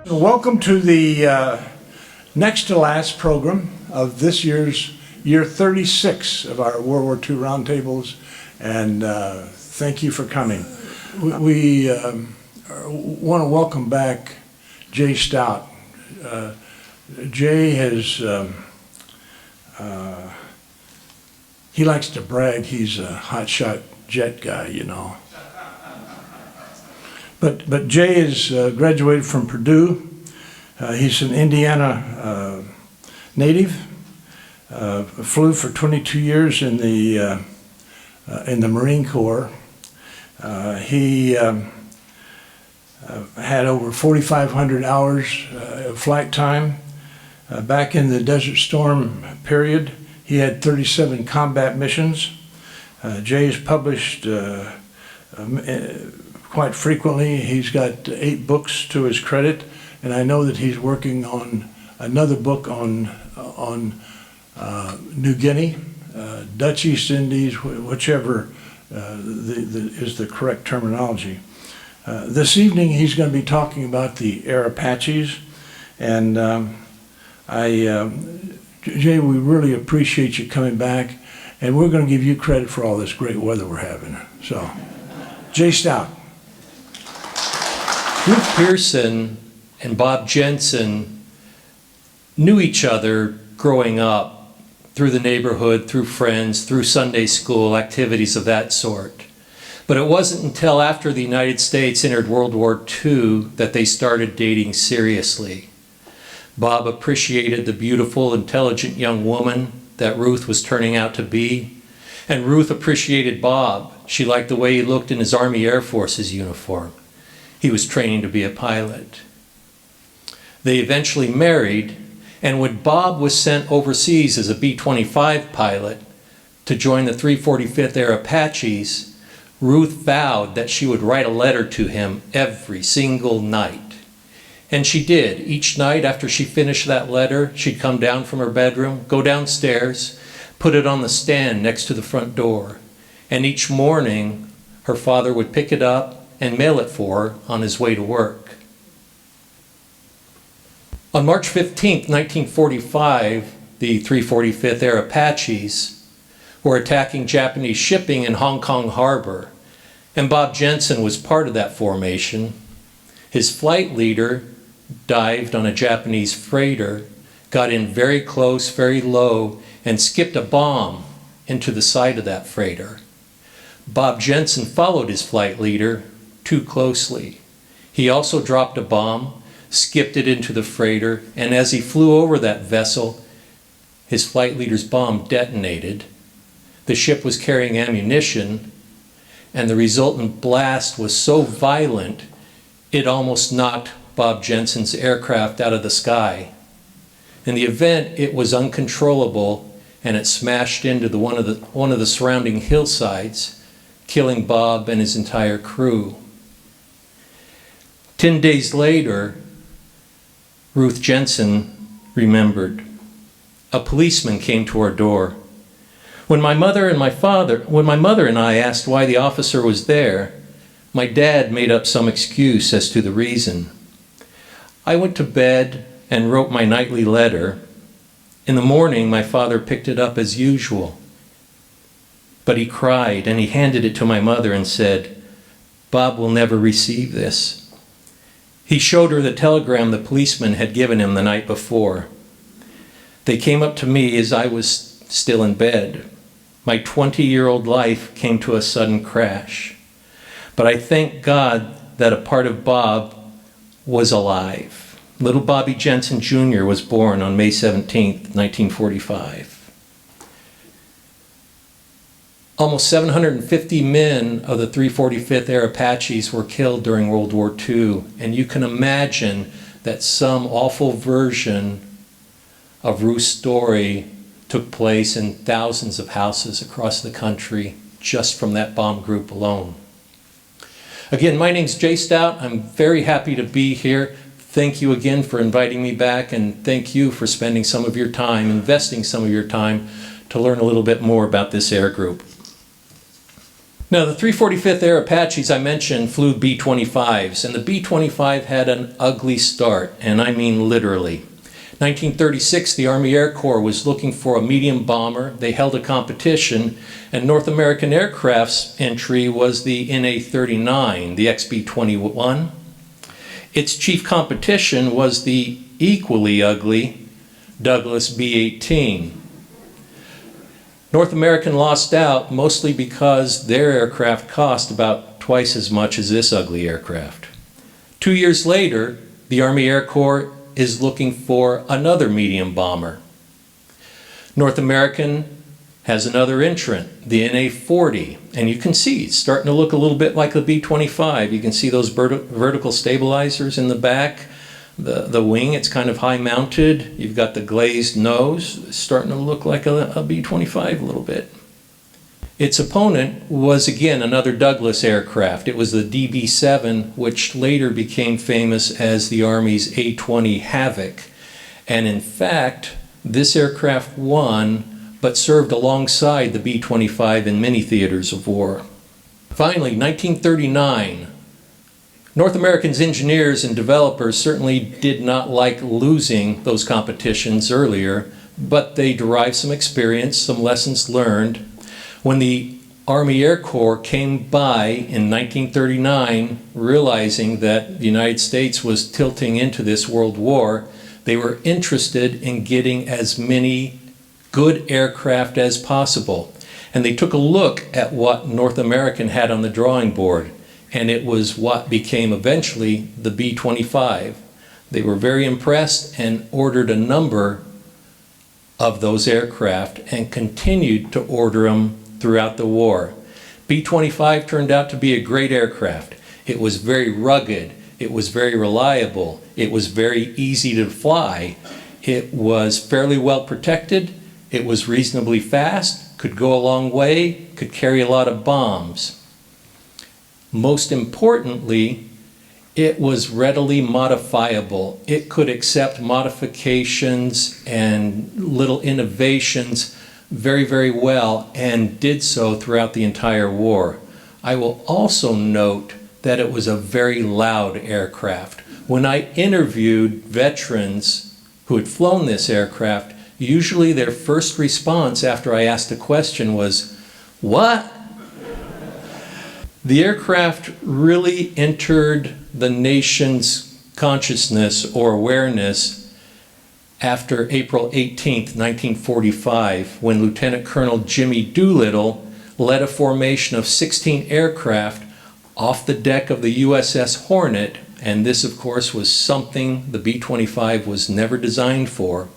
Welcome to the next to last program of this year's year 36 of our World War II roundtables, and thank you for coming. We want to welcome back Jay Stout. Jay has, he likes to brag he's a hotshot jet guy, you know. But Jay is graduated from Purdue. He's an Indiana native. Flew for 22 years in the Marine Corps. He had over 4,500 hours of flight time. Back in the Desert Storm period, he had 37 combat missions. Jay has published quite frequently. He's got 8 books to his credit, and I know that he's working on another book on New Guinea, Dutch East Indies, whichever is the correct terminology. This evening he's going to be talking about the Air Apaches, and Jay, we really appreciate you coming back, and we're going to give you credit for all this great weather we're having. So, Jay Stout. Ruth Pearson and Bob Jensen knew each other growing up through the neighborhood, through friends, through Sunday school, activities of that sort. But it wasn't until after the United States entered World War II that they started dating seriously. Bob appreciated the beautiful, intelligent young woman that Ruth was turning out to be, and Ruth appreciated Bob. She liked the way he looked in his Army Air Force's uniform. He was training to be a pilot. They eventually married, and when Bob was sent overseas as a B-25 pilot to join the 345th Air Apaches, Ruth vowed that she would write a letter to him every single night. And she did. Each night after she finished that letter, she'd come down from her bedroom, go downstairs, put it on the stand next to the front door. And each morning, her father would pick it up and mail it for her on his way to work. On March 15, 1945, the 345th Air Apaches were attacking Japanese shipping in Hong Kong Harbor, and Bob Jensen was part of that formation. His flight leader dived on a Japanese freighter, got in very close, very low, and skipped a bomb into the side of that freighter. Bob Jensen followed his flight leader too closely. He also dropped a bomb, skipped it into the freighter, and as he flew over that vessel, his flight leader's bomb detonated. The ship was carrying ammunition, and the resultant blast was so violent, it almost knocked Bob Jensen's aircraft out of the sky. In the event, it was uncontrollable, and it smashed into one of the surrounding hillsides, killing Bob and his entire crew. 10 days later, Ruth Jensen remembered. A policeman came to our door. When my mother and I asked why the officer was there, my dad made up some excuse as to the reason. I went to bed and wrote my nightly letter. In the morning, my father picked it up as usual. But he cried and he handed it to my mother and said, "Bob will never receive this." He showed her the telegram the policeman had given him the night before. They came up to me as I was still in bed. My 20-year-old life came to a sudden crash. But I thank God that a part of Bob was alive. Little Bobby Jensen Jr. was born on May 17, 1945. Almost 750 men of the 345th Air Apaches were killed during World War II, and you can imagine that some awful version of Ruth's story took place in thousands of houses across the country just from that bomb group alone. Again, my name's Jay Stout. I'm very happy to be here. Thank you again for inviting me back, and thank you for spending some of your time, investing some of your time to learn a little bit more about this air group. Now, the 345th Air Apaches I mentioned flew B-25s, and the B-25 had an ugly start, and I mean literally. 1936, the Army Air Corps was looking for a medium bomber. They held a competition, and North American Aircraft's entry was the NA-39, the XB-21. Its chief competition was the equally ugly Douglas B-18. North American lost out mostly because their aircraft cost about twice as much as this ugly aircraft. 2 years later, the Army Air Corps is looking for another medium bomber. North American has another entrant, the NA-40, and you can see it's starting to look a little bit like the B-25. You can see those vertical stabilizers in the back. The wing, it's kind of high mounted. You've got the glazed nose. It's starting to look like a B-25 a little bit. Its opponent was again another Douglas aircraft. It was the DB-7, which later became famous as the Army's A-20 Havoc. And in fact, this aircraft won, but served alongside the B-25 in many theaters of war. Finally, 1939. North American's engineers and developers certainly did not like losing those competitions earlier, but they derived some experience, some lessons learned. When the Army Air Corps came by in 1939, realizing that the United States was tilting into this world war, they were interested in getting as many good aircraft as possible. And they took a look at what North American had on the drawing board, and it was what became eventually the B-25. They were very impressed and ordered a number of those aircraft and continued to order them throughout the war. B-25 turned out to be a great aircraft. It was very rugged, it was very reliable, it was very easy to fly, it was fairly well protected, it was reasonably fast, could go a long way, could carry a lot of bombs. Most importantly, it was readily modifiable. It could accept modifications and little innovations very, very well, and did so throughout the entire war. I will also note that it was a very loud aircraft. When I interviewed veterans who had flown this aircraft, usually their first response after I asked a question was, "What?" The aircraft really entered the nation's consciousness or awareness after April 18th, 1945, when Lieutenant Colonel Jimmy Doolittle led a formation of 16 aircraft off the deck of the USS Hornet, and this, of course, was something the B-25 was never designed for.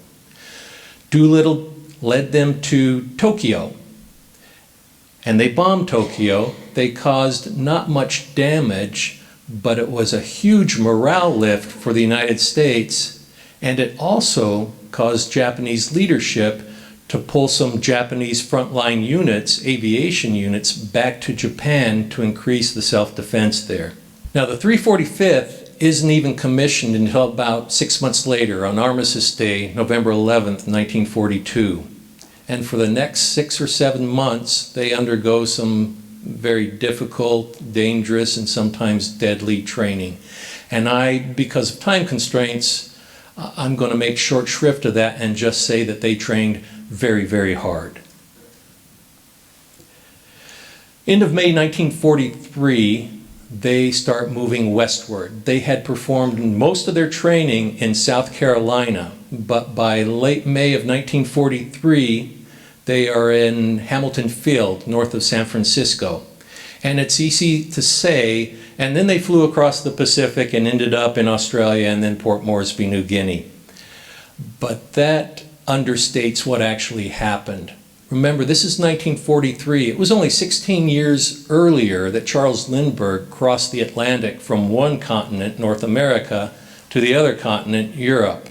Doolittle led them to Tokyo, and they bombed Tokyo. They caused not much damage, but it was a huge morale lift for the United States, and it also caused Japanese leadership to pull some Japanese frontline units, aviation units, back to Japan to increase the self-defense there. Now, the 345th isn't even commissioned until about 6 months later on Armistice Day, November 11th, 1942. And for the next 6 or 7 months, they undergo some very difficult, dangerous, and sometimes deadly training. And because of time constraints, I'm going to make short shrift of that and just say that they trained very, very hard. End of May 1943, they start moving westward. They had performed most of their training in South Carolina, but by late May of 1943, they are in Hamilton Field, north of San Francisco. And it's easy to say, and then they flew across the Pacific and ended up in Australia and then Port Moresby, New Guinea. But that understates what actually happened. Remember, this is 1943. It was only 16 years earlier that Charles Lindbergh crossed the Atlantic from one continent, North America, to the other continent, Europe.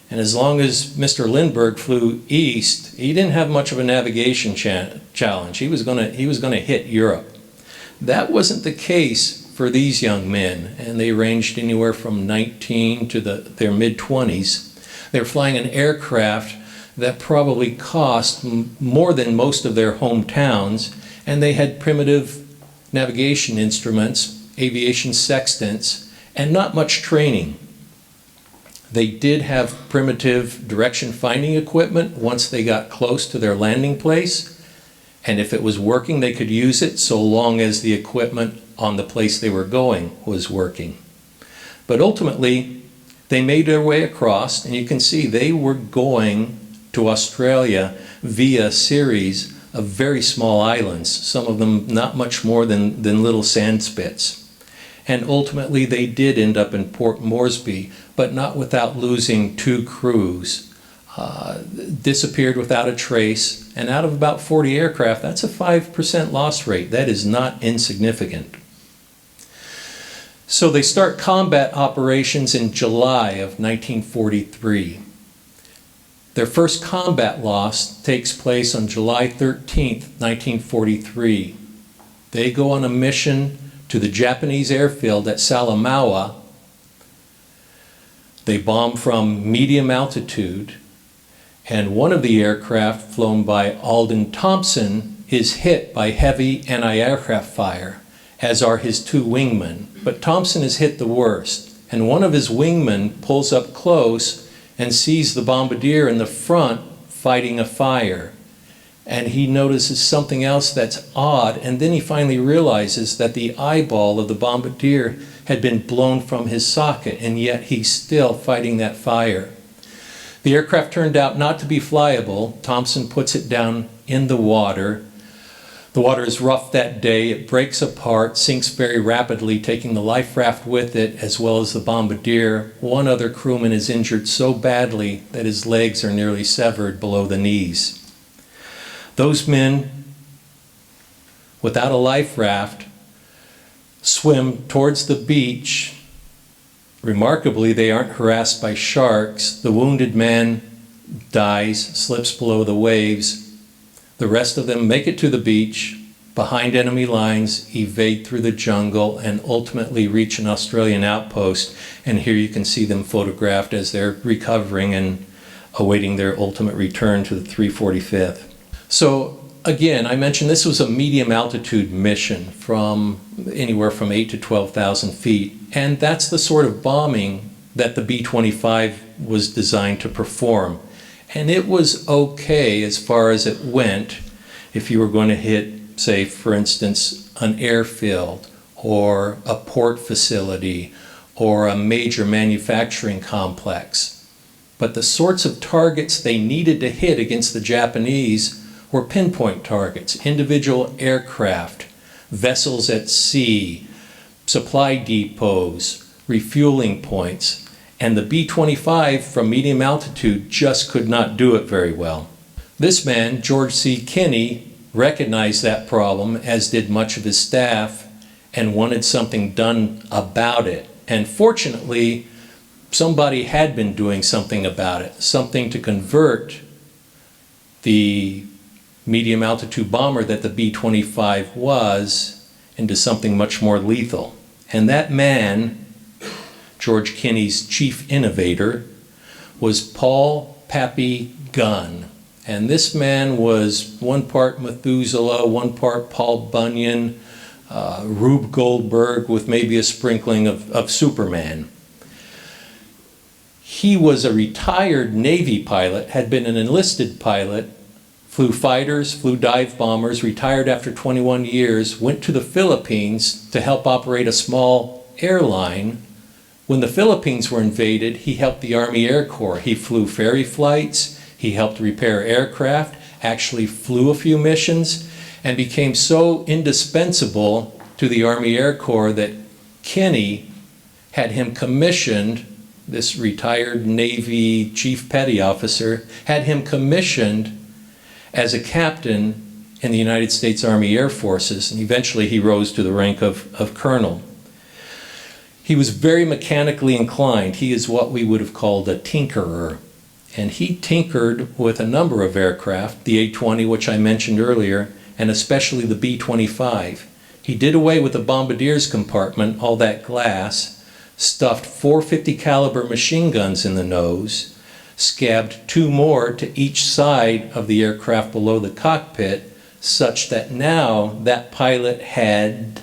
And as long as Mr. Lindbergh flew east, he didn't have much of a navigation challenge. He was going to hit Europe. That wasn't the case for these young men, and they ranged anywhere from 19 to their mid-20s. They were flying an aircraft that probably cost more than most of their hometowns, and they had primitive navigation instruments, aviation sextants, and not much training. They did have primitive direction finding equipment once they got close to their landing place, and if it was working, they could use it so long as the equipment on the place they were going was working. But ultimately, they made their way across, and you can see they were going to Australia via a series of very small islands, some of them not much more than little sand spits. And ultimately they did end up in Port Moresby, but not without losing 2 crews. Disappeared without a trace, and out of about 40 aircraft, that's a 5% loss rate. That is not insignificant. So they start combat operations in July of 1943. Their first combat loss takes place on July 13th, 1943. They go on a mission to the Japanese airfield at Salamaua. They bomb from medium altitude, and one of the aircraft flown by Alden Thompson is hit by heavy anti-aircraft fire, as are his 2 wingmen. But Thompson is hit the worst, and one of his wingmen pulls up close and sees the bombardier in the front fighting a fire. And he notices something else that's odd, and then he finally realizes that the eyeball of the bombardier had been blown from his socket, and yet he's still fighting that fire. The aircraft turned out not to be flyable. Thompson puts it down in the water. The water is rough that day. It breaks apart, sinks very rapidly, taking the life raft with it as well as the bombardier. One other crewman is injured so badly that his legs are nearly severed below the knees. Those men, without a life raft, swim towards the beach. Remarkably, they aren't harassed by sharks. The wounded man dies, slips below the waves. The rest of them make it to the beach, behind enemy lines, evade through the jungle, and ultimately reach an Australian outpost. And here you can see them photographed as they're recovering and awaiting their ultimate return to the 345th. So again, I mentioned this was a medium altitude mission from anywhere from 8 to 12,000 feet. And that's the sort of bombing that the B-25 was designed to perform. And it was okay as far as it went if you were going to hit, say, for instance, an airfield or a port facility or a major manufacturing complex. But the sorts of targets they needed to hit against the Japanese were pinpoint targets, individual aircraft, vessels at sea, supply depots, refueling points. And the B-25 from medium altitude just could not do it very well. This man, George C. Kinney, recognized that problem, as did much of his staff, and wanted something done about it. And fortunately, somebody had been doing something about it, something to convert the medium altitude bomber that the B-25 was into something much more lethal. And that man, George Kinney's chief innovator, was Paul Pappy Gunn. And this man was one part Methuselah, one part Paul Bunyan, Rube Goldberg with maybe a sprinkling of Superman. He was a retired Navy pilot, had been an enlisted pilot, flew fighters, flew dive bombers, retired after 21 years, went to the Philippines to help operate a small airline. When the Philippines were invaded, he helped the Army Air Corps. He flew ferry flights, he helped repair aircraft, actually flew a few missions, and became so indispensable to the Army Air Corps that Kinney had him commissioned, this retired Navy chief petty officer, had him commissioned as a captain in the United States Army Air Forces, and eventually he rose to the rank of colonel. He was very mechanically inclined. He is what we would have called a tinkerer. And he tinkered with a number of aircraft, the A-20, which I mentioned earlier, and especially the B-25. He did away with the bombardier's compartment, all that glass, stuffed 450 caliber machine guns in the nose, scabbed 2 more to each side of the aircraft below the cockpit, such that now that pilot had,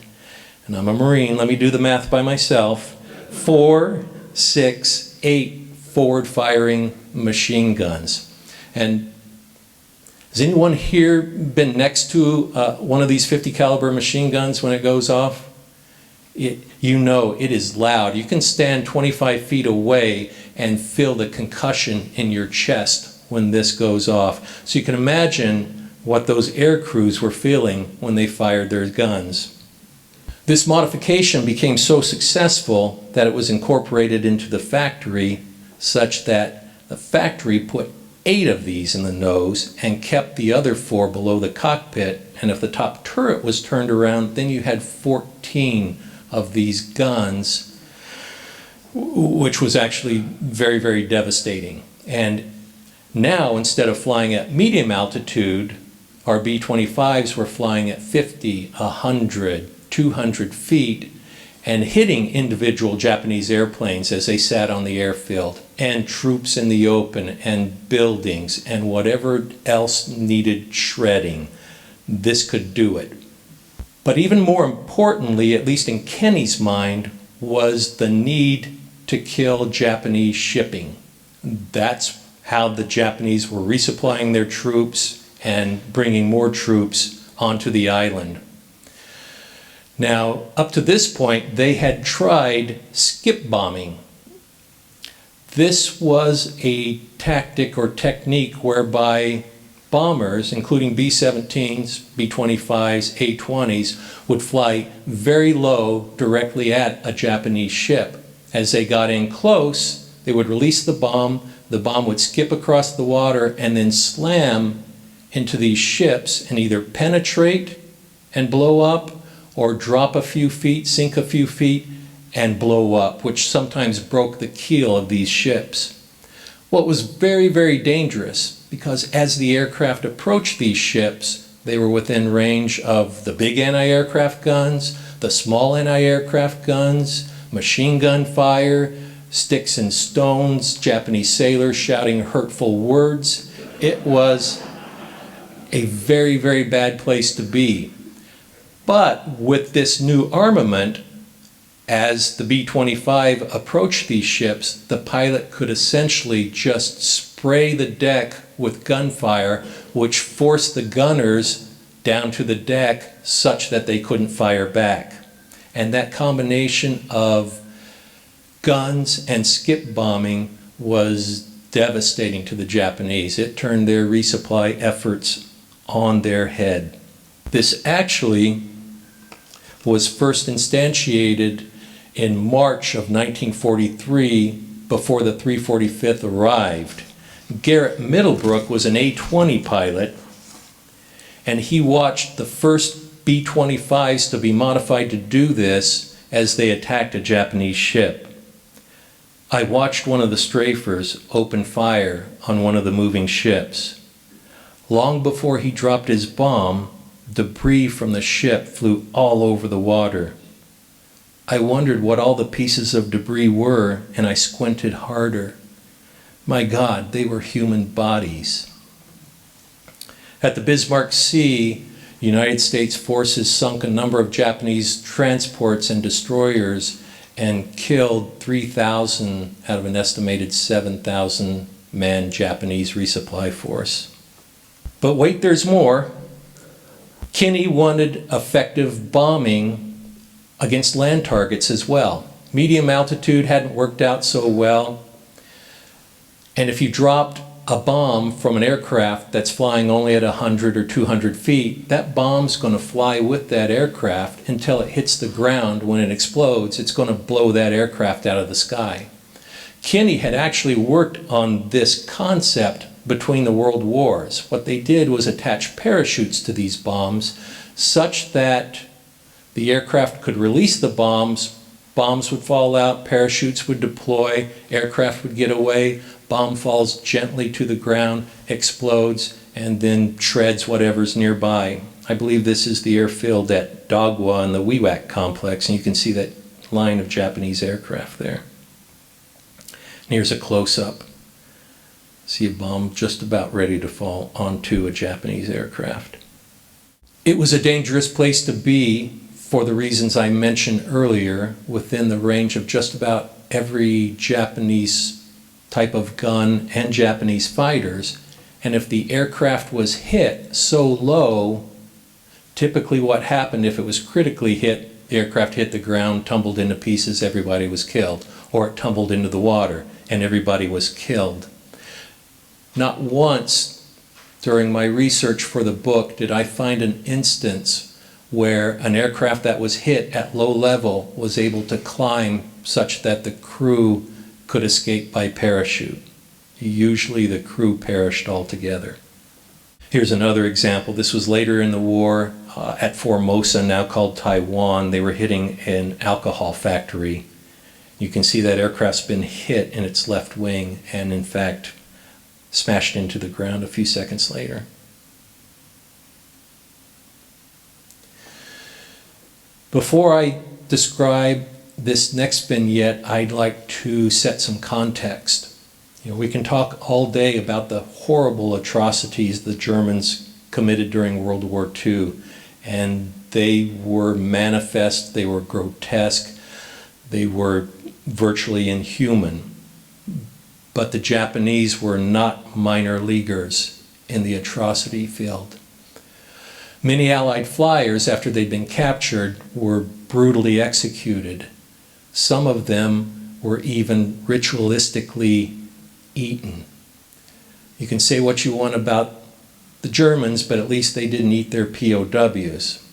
and I'm a Marine, let me do the math by myself, 4, 6, 8 forward-firing machine guns. And has anyone here been next to one of these 50 caliber machine guns when it goes off? You know it is loud. You can stand 25 feet away and feel the concussion in your chest when this goes off. So you can imagine what those air crews were feeling when they fired their guns. This modification became so successful that it was incorporated into the factory, such that the factory put 8 of these in the nose and kept the other 4 below the cockpit. And if the top turret was turned around, then you had 14 of these guns, which was actually very, very devastating. And now, instead of flying at medium altitude, our B-25s were flying at 50, 100, 200 feet and hitting individual Japanese airplanes as they sat on the airfield, and troops in the open, and buildings, and whatever else needed shredding. This could do it. But even more importantly, at least in Kenny's mind, was the need to kill Japanese shipping. That's how the Japanese were resupplying their troops and bringing more troops onto the island. Now, up to this point, they had tried skip bombing. This was a tactic or technique whereby bombers, including B-17s, B-25s, A-20s, would fly very low directly at a Japanese ship. As they got in close, they would release the bomb would skip across the water and then slam into these ships and either penetrate and blow up, or drop a few feet, sink a few feet, and blow up, which sometimes broke the keel of these ships. What was very, very dangerous, because as the aircraft approached these ships, they were within range of the big anti-aircraft guns, the small anti-aircraft guns, machine gun fire, sticks and stones, Japanese sailors shouting hurtful words. It was a very, very bad place to be. But with this new armament, as the B-25 approached these ships, the pilot could essentially just spray the deck with gunfire, which forced the gunners down to the deck such that they couldn't fire back. And that combination of guns and skip bombing was devastating to the Japanese. It turned their resupply efforts on their head. This actually was first instantiated in March of 1943, before the 345th arrived. Garrett Middlebrook was an A-20 pilot, and he watched the first B-25s to be modified to do this as they attacked a Japanese ship. I watched one of the strafers open fire on one of the moving ships. Long before he dropped his bomb, debris from the ship flew all over the water. I wondered what all the pieces of debris were, and I squinted harder. My God, they were human bodies. At the Bismarck Sea, United States forces sunk a number of Japanese transports and destroyers and killed 3,000 out of an estimated 7,000 man Japanese resupply force. But wait, there's more. Kinney wanted effective bombing against land targets as well. Medium altitude hadn't worked out so well. And if you dropped a bomb from an aircraft that's flying only at 100 or 200 feet, that bomb's going to fly with that aircraft until it hits the ground. When it explodes, it's going to blow that aircraft out of the sky. Kinney had actually worked on this concept between the world wars. What they did was attach parachutes to these bombs such that the aircraft could release the bombs would fall out, parachutes would deploy, aircraft would get away, bomb falls gently to the ground, explodes, and then shreds whatever's nearby. I believe this is the airfield at Dagwa in the Wewak complex, and you can see that line of Japanese aircraft there. And here's a close-up. See a bomb just about ready to fall onto a Japanese aircraft. It was a dangerous place to be for the reasons I mentioned earlier, within the range of just about every Japanese type of gun and Japanese fighters. And if the aircraft was hit so low, typically what happened, if it was critically hit, the aircraft hit the ground, tumbled into pieces, everybody was killed. Or it tumbled into the water and everybody was killed. Not once during my research for the book did I find an instance where an aircraft that was hit at low level was able to climb such that the crew could escape by parachute. Usually the crew perished altogether. Here's another example. This was later in the war at Formosa, now called Taiwan. They were hitting an alcohol factory. You can see that aircraft's been hit in its left wing and in fact smashed into the ground a few seconds later. Before I describe this next vignette, I'd like to set some context. We can talk all day about the horrible atrocities the Germans committed during World War II, and they were manifest, they were grotesque, they were virtually inhuman. But the Japanese were not minor leaguers in the atrocity field. Many Allied flyers, after they'd been captured, were brutally executed. Some of them were even ritualistically eaten. You can say what you want about the Germans, but at least they didn't eat their POWs.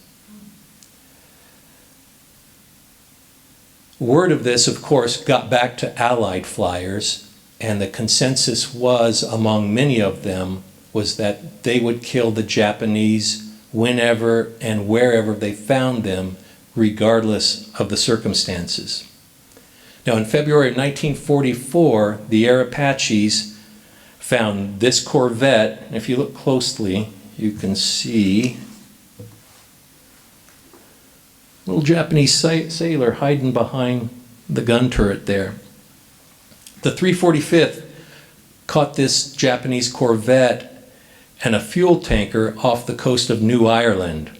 Word of this, of course, got back to Allied flyers, and the consensus was, among many of them, was that they would kill the Japanese whenever and wherever they found them, regardless of the circumstances. Now, in February of 1944, the Air Apaches found this corvette, and if you look closely, you can see a little Japanese sailor hiding behind the gun turret there. The 345th caught this Japanese corvette and a fuel tanker off the coast of New Ireland,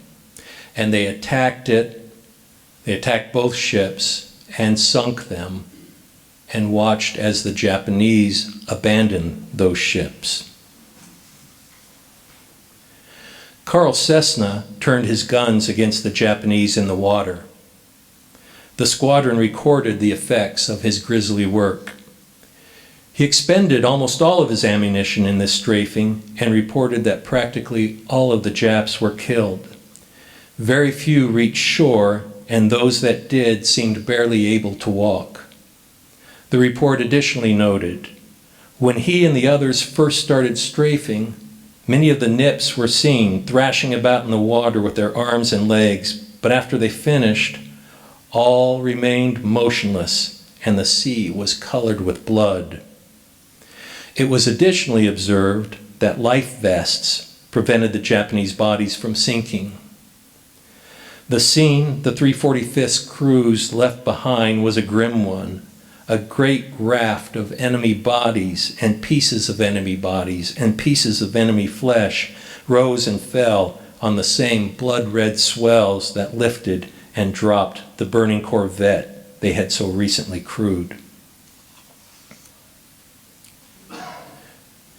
and they attacked it. They attacked both ships and sunk them, and watched as the Japanese abandoned those ships. Carl Cessna turned his guns against the Japanese in the water. The squadron recorded the effects of his grisly work. He expended almost all of his ammunition in this strafing and reported that practically all of the Japs were killed. Very few reached shore, and those that did seemed barely able to walk. The report additionally noted, when he and the others first started strafing, many of the Nips were seen thrashing about in the water with their arms and legs, but after they finished, all remained motionless, and the sea was colored with blood. It was additionally observed that life vests prevented the Japanese bodies from sinking. The scene the 345th's crews left behind was a grim one. A great raft of enemy bodies and pieces of enemy bodies and pieces of enemy flesh rose and fell on the same blood-red swells that lifted and dropped the burning corvette they had so recently crewed.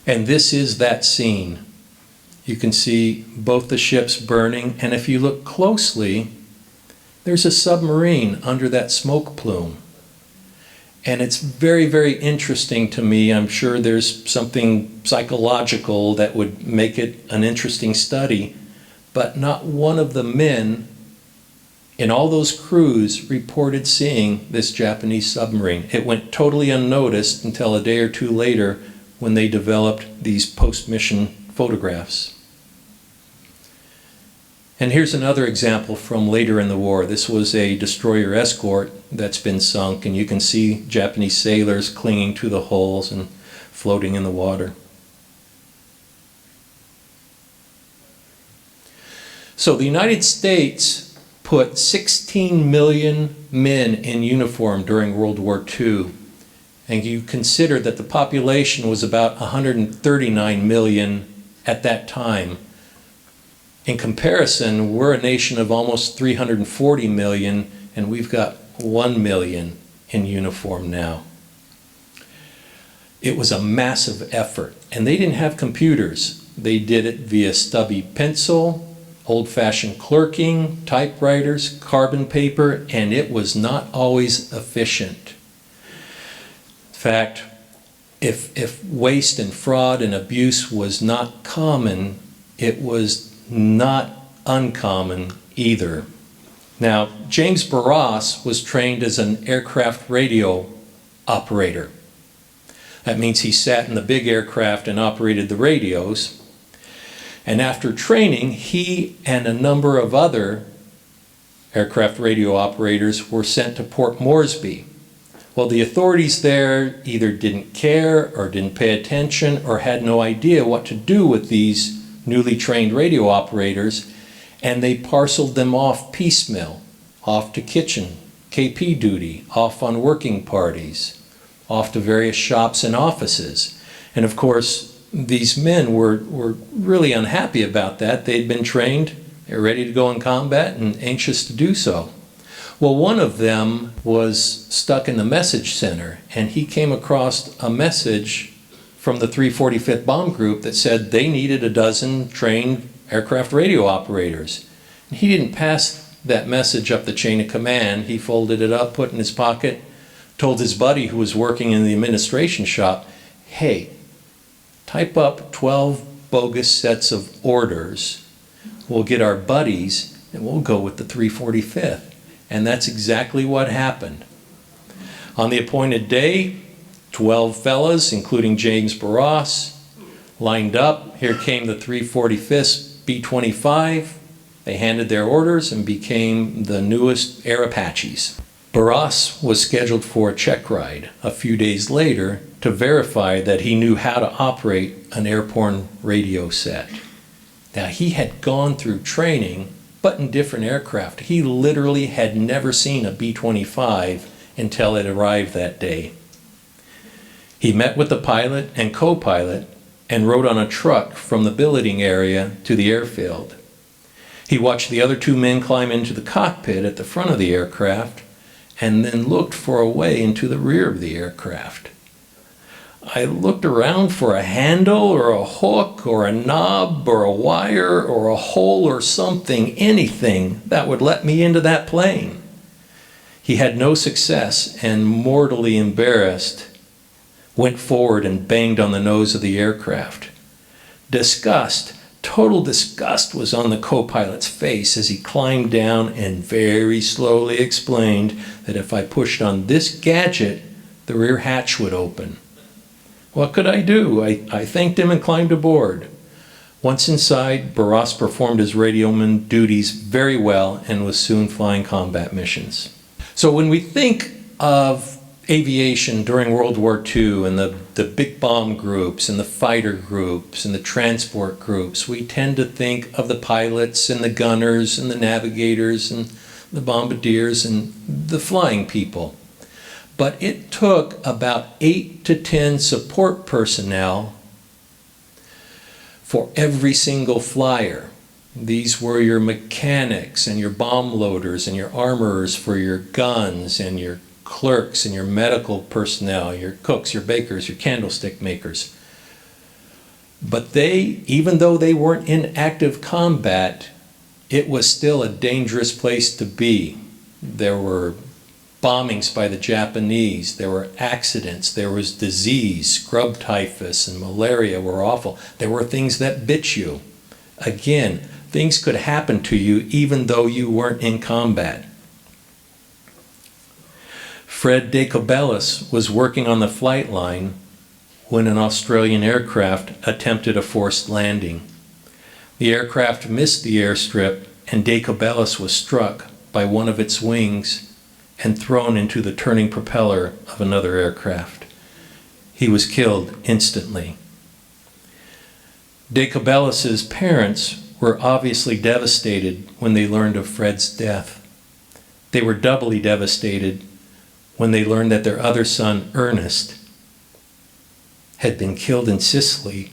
And this is that scene. You can see both the ships burning, and if you look closely, there's a submarine under that smoke plume. And it's very, very interesting to me. I'm sure there's something psychological that would make it an interesting study, but not one of the men in all those crews reported seeing this Japanese submarine. It went totally unnoticed until a day or two later when they developed these post-mission photographs. And here's another example from later in the war. This was a destroyer escort that's been sunk, and you can see Japanese sailors clinging to the hulls and floating in the water. So the United States put 16 million men in uniform during World War II. And you consider that the population was about 139 million at that time. In comparison, we're a nation of almost 340 million, and we've got 1 million in uniform now. It was a massive effort, and they didn't have computers. They did it via stubby pencil, old-fashioned clerking, typewriters, carbon paper, and it was not always efficient. In fact, if waste and fraud and abuse was not common, it was not uncommon either. Now, James Barras was trained as an aircraft radio operator. That means he sat in the big aircraft and operated the radios. And after training, he and a number of other aircraft radio operators were sent to Port Moresby. Well, the authorities there either didn't care or didn't pay attention or had no idea what to do with these newly trained radio operators, and they parceled them off piecemeal, off to kitchen, KP duty, off on working parties, off to various shops and offices. And of course, these men were really unhappy about that. They'd been trained, they were ready to go in combat and anxious to do so. Well, one of them was stuck in the message center, and he came across a message from the 345th Bomb Group that said they needed a dozen trained aircraft radio operators. And he didn't pass that message up the chain of command. He folded it up, put it in his pocket, told his buddy who was working in the administration shop, hey, type up 12 bogus sets of orders. We'll get our buddies and we'll go with the 345th. And that's exactly what happened. On the appointed day, 12 fellas, including James Barras, lined up. Here came the 345th B-25. They handed their orders and became the newest Air Apaches. Barras was scheduled for a check ride a few days later to verify that he knew how to operate an airborne radio set. Now, he had gone through training, but in different aircraft. He literally had never seen a B-25 until it arrived that day. He met with the pilot and co-pilot and rode on a truck from the billeting area to the airfield. He watched the other two men climb into the cockpit at the front of the aircraft and then looked for a way into the rear of the aircraft. I looked around for a handle or a hook or a knob or a wire or a hole or something, anything that would let me into that plane. He had no success and, mortally embarrassed, went forward and banged on the nose of the aircraft. Disgust, total disgust was on the co-pilot's face as he climbed down and very slowly explained that if I pushed on this gadget, the rear hatch would open. What could I do? I thanked him and climbed aboard. Once inside, Barras performed his radioman duties very well and was soon flying combat missions. So when we think of aviation during World War II and the big bomb groups and the fighter groups and the transport groups, we tend to think of the pilots and the gunners and the navigators and the bombardiers and the flying people. But it took about 8 to 10 support personnel for every single flyer. These were your mechanics and your bomb loaders and your armorers for your guns and your clerks and your medical personnel, your cooks, your bakers, your candlestick makers. But they, even though they weren't in active combat, it was still a dangerous place to be. There were bombings by the Japanese, there were accidents, there was disease, scrub typhus and malaria were awful. There were things that bit you. Again, things could happen to you even though you weren't in combat. Fred de Cobellis was working on the flight line when an Australian aircraft attempted a forced landing. The aircraft missed the airstrip and de Cobellis was struck by one of its wings and thrown into the turning propeller of another aircraft. He was killed instantly. De Cobellis's parents were obviously devastated when they learned of Fred's death. They were doubly devastated when they learned that their other son, Ernest, had been killed in Sicily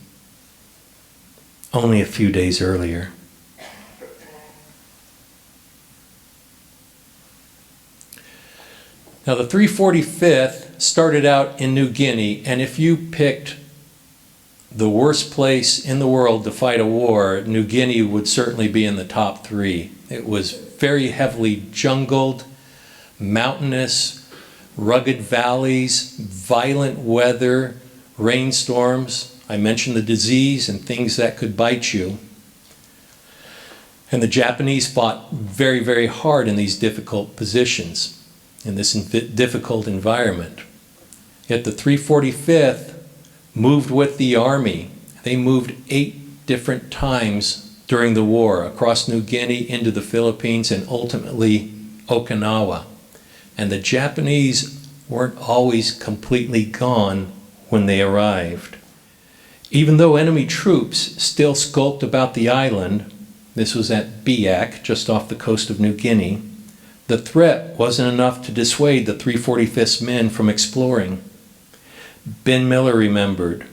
only a few days earlier. Now the 345th started out in New Guinea, and if you picked the worst place in the world to fight a war, New Guinea would certainly be in the top 3. It was very heavily jungled, mountainous, rugged valleys, violent weather, rainstorms. I mentioned the disease and things that could bite you. And the Japanese fought very, very hard in these difficult positions, in this difficult environment. Yet the 345th moved with the army. They moved 8 different times during the war, across New Guinea, into the Philippines, and ultimately Okinawa. And the Japanese weren't always completely gone when they arrived. Even though enemy troops still skulked about the island, this was at Biak, just off the coast of New Guinea, the threat wasn't enough to dissuade the 345th's men from exploring. Ben Miller remembered.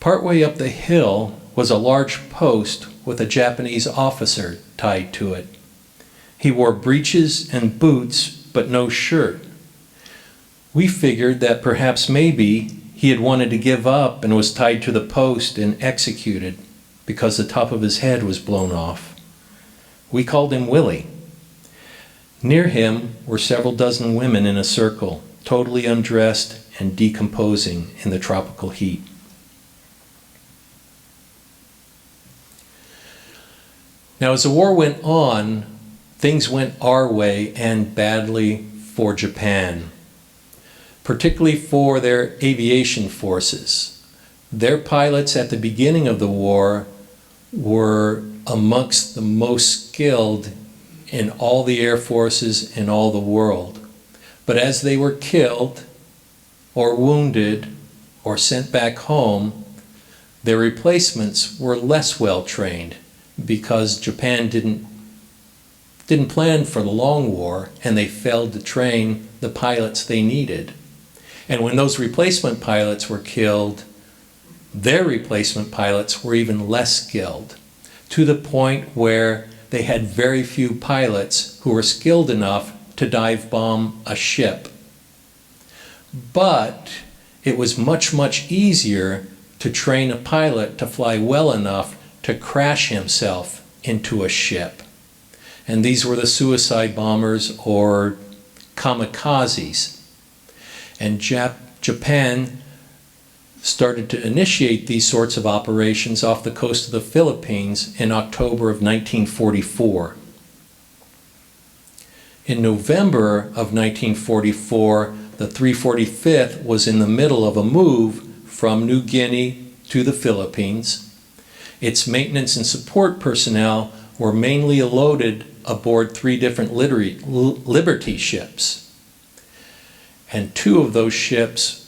Partway up the hill was a large post with a Japanese officer tied to it. He wore breeches and boots, but no shirt. We figured that perhaps maybe he had wanted to give up and was tied to the post and executed because the top of his head was blown off. We called him Willie. Near him were several dozen women in a circle, totally undressed and decomposing in the tropical heat. Now, as the war went on, things went our way and badly for Japan, particularly for their aviation forces. Their pilots at the beginning of the war were amongst the most skilled in all the air forces in all the world. But as they were killed or wounded or sent back home, their replacements were less well trained because Japan didn't plan for the long war, and they failed to train the pilots they needed. And when those replacement pilots were killed, their replacement pilots were even less skilled, to the point where they had very few pilots who were skilled enough to dive bomb a ship. But it was much, much easier to train a pilot to fly well enough to crash himself into a ship. And these were the suicide bombers, or kamikazes. And Japan started to initiate these sorts of operations off the coast of the Philippines in October of 1944. In November of 1944, the 345th was in the middle of a move from New Guinea to the Philippines. Its maintenance and support personnel were mainly loaded aboard 3 different Liberty ships. And 2 of those ships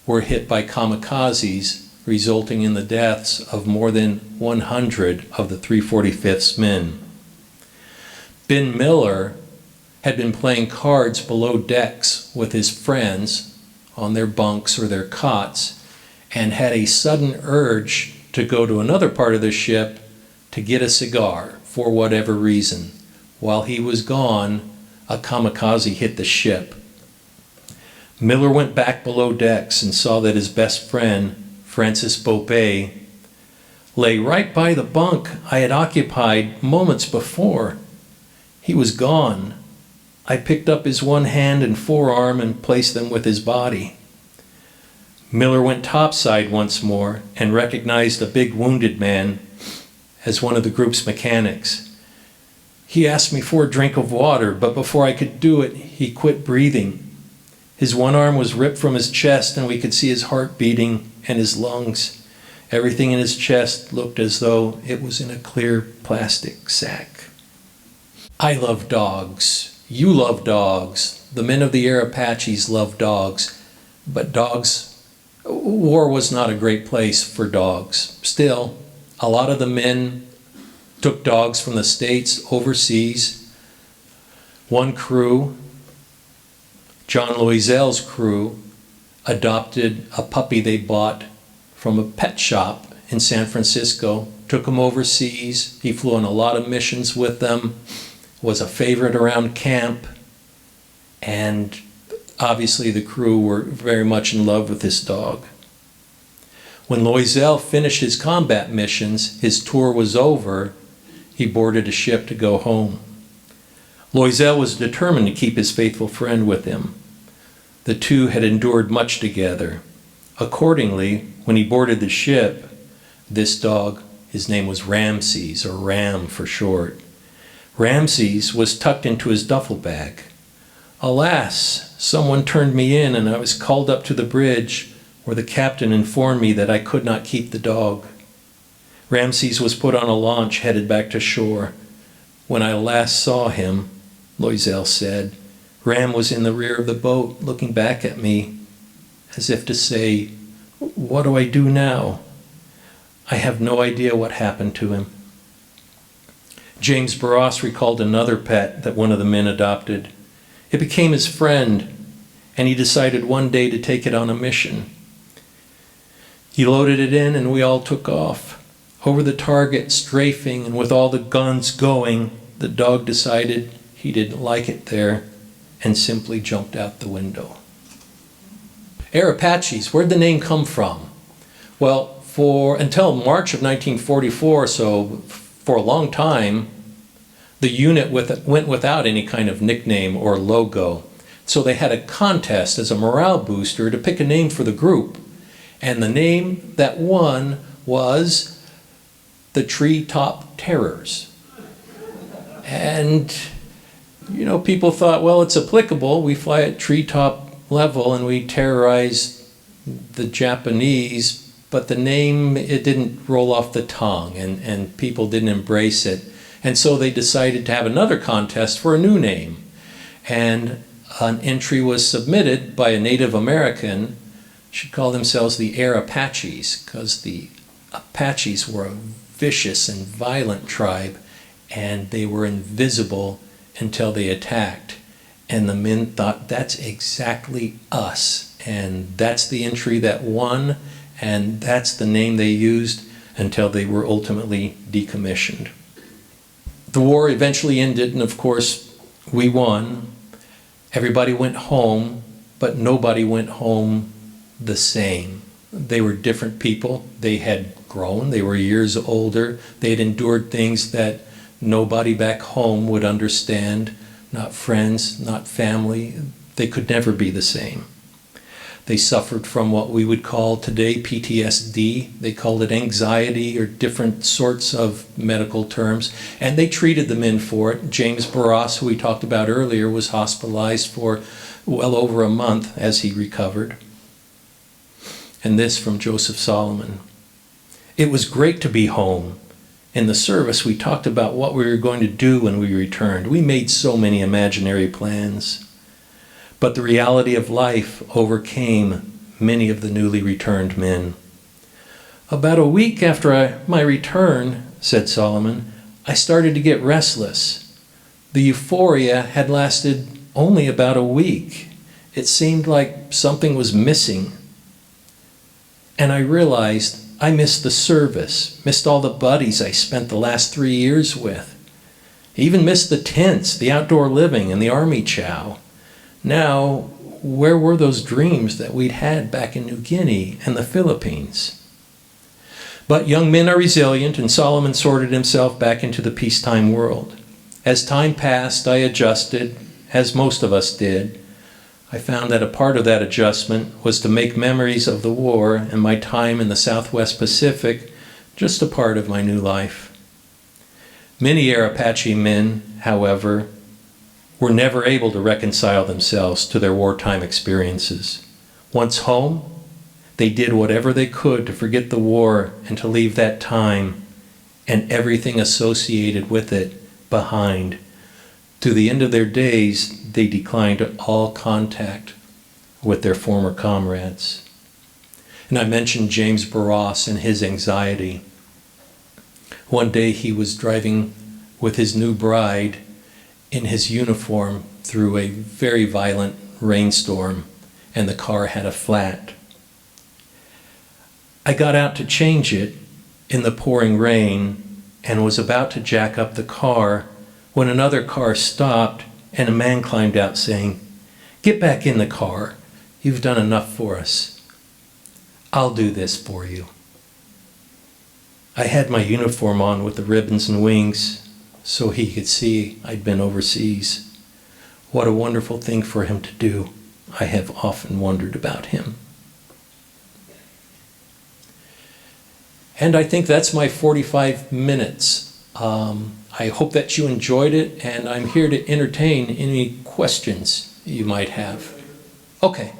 were hit by kamikazes, resulting in the deaths of more than 100 of the 345th's men. Ben Miller had been playing cards below decks with his friends on their bunks or their cots, and had a sudden urge to go to another part of the ship to get a cigar for whatever reason. While he was gone, a kamikaze hit the ship. Miller went back below decks and saw that his best friend, Francis Bopé, lay right by the bunk I had occupied moments before. He was gone. I picked up his one hand and forearm and placed them with his body. Miller went topside once more and recognized a big wounded man as one of the group's mechanics. He asked me for a drink of water, but before I could do it, he quit breathing. His one arm was ripped from his chest, and we could see his heart beating and his lungs. Everything in his chest looked as though it was in a clear plastic sack. I love dogs. You love dogs. The men of the Air Apaches love dogs. But war was not a great place for dogs. Still, a lot of the men took dogs from the States overseas. One crew, John Loisel's crew, adopted a puppy they bought from a pet shop in San Francisco, took him overseas. He flew on a lot of missions with them, was a favorite around camp, and Obviously, the crew were very much in love with this dog. When Loisel finished his combat missions, his tour was over, he boarded a ship to go home. Loisel was determined to keep his faithful friend with him. The two had endured much together. Accordingly, when he boarded the ship, this dog, his name was Ramses, or Ram for short. Ramses was tucked into his duffel bag. Alas, someone turned me in and I was called up to the bridge where the captain informed me that I could not keep the dog. Ramses was put on a launch headed back to shore. When I last saw him, Loisel said, Ram was in the rear of the boat looking back at me as if to say, what do I do now? I have no idea what happened to him. James Barras recalled another pet that one of the men adopted. It became his friend, and he decided one day to take it on a mission. He loaded it in and we all took off. Over the target, strafing, and with all the guns going, the dog decided he didn't like it there and simply jumped out the window. Air Apaches, where'd the name come from? Well, until March of 1944, so for a long time, the unit went without any kind of nickname or logo. So they had a contest as a morale booster to pick a name for the group. And the name that won was the Treetop Terrors. And, people thought, well, it's applicable. We fly at treetop level and we terrorize the Japanese, but the name, it didn't roll off the tongue and people didn't embrace it. And so they decided to have another contest for a new name. And an entry was submitted by a Native American. Should call themselves the Air Apaches, because the Apaches were a vicious and violent tribe, and they were invisible until they attacked. And the men thought, that's exactly us. And that's the entry that won, and that's the name they used until they were ultimately decommissioned. The war eventually ended, and of course, we won. Everybody went home, but nobody went home the same. They were different people. They had grown. They were years older. They had endured things that nobody back home would understand. Not friends, not family. They could never be the same. They suffered from what we would call today PTSD. They called it anxiety or different sorts of medical terms. And they treated the men for it. James Barras, who we talked about earlier, was hospitalized for well over a month as he recovered. And this from Joseph Solomon. It was great to be home. In the service, we talked about what we were going to do when we returned. We made so many imaginary plans. But the reality of life overcame many of the newly returned men. About a week after my return, said Solomon, I started to get restless. The euphoria had lasted only about a week. It seemed like something was missing. And I realized I missed the service, missed all the buddies I spent the last 3 years with. Even missed the tents, the outdoor living, and the army chow. Now, where were those dreams that we'd had back in New Guinea and the Philippines? But young men are resilient, and Solomon sorted himself back into the peacetime world. As time passed, I adjusted, as most of us did. I found that a part of that adjustment was to make memories of the war and my time in the Southwest Pacific just a part of my new life. Many Air Apache men, however, were never able to reconcile themselves to their wartime experiences. Once home, they did whatever they could to forget the war and to leave that time and everything associated with it behind. To the end of their days, they declined all contact with their former comrades. And I mentioned James Barras and his anxiety. One day he was driving with his new bride in his uniform through a very violent rainstorm, and the car had a flat. I got out to change it in the pouring rain and was about to jack up the car when another car stopped and a man climbed out saying, Get back in the car. You've done enough for us. I'll do this for you. I had my uniform on with the ribbons and wings so he could see I'd been overseas. What a wonderful thing for him to do. I have often wondered about him. And I think that's my 45 minutes. I hope that you enjoyed it, and I'm here to entertain any questions you might have. Okay.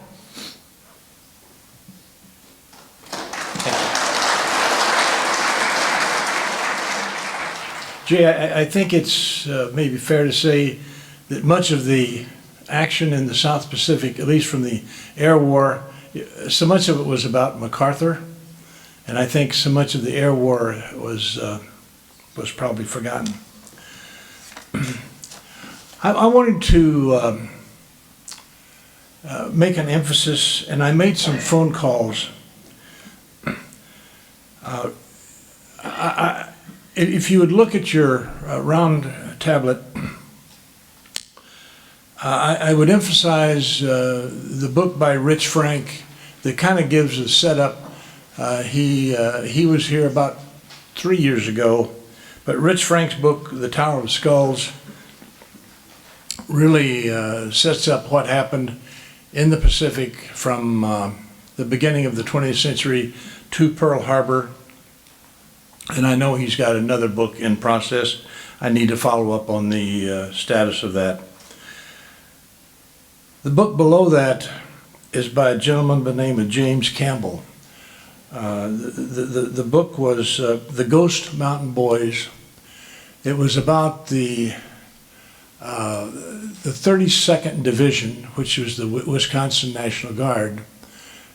Jay, I think it's maybe fair to say that much of the action in the South Pacific, at least from the air war, so much of it was about MacArthur, and I think so much of the air war was probably forgotten. I wanted to make an emphasis, and I made some phone calls. If you would look at your round tablet, I would emphasize the book by Rich Frank that kind of gives a setup. He was here about 3 years ago, but Rich Frank's book, The Tower of Skulls, really sets up what happened in the Pacific from the beginning of the 20th century to Pearl Harbor. And I know he's got another book in process. I need to follow up on the status of that. The book below that is by a gentleman by the name of James Campbell. The book was The Ghost Mountain Boys. It was about the 32nd Division, which was the Wisconsin National Guard,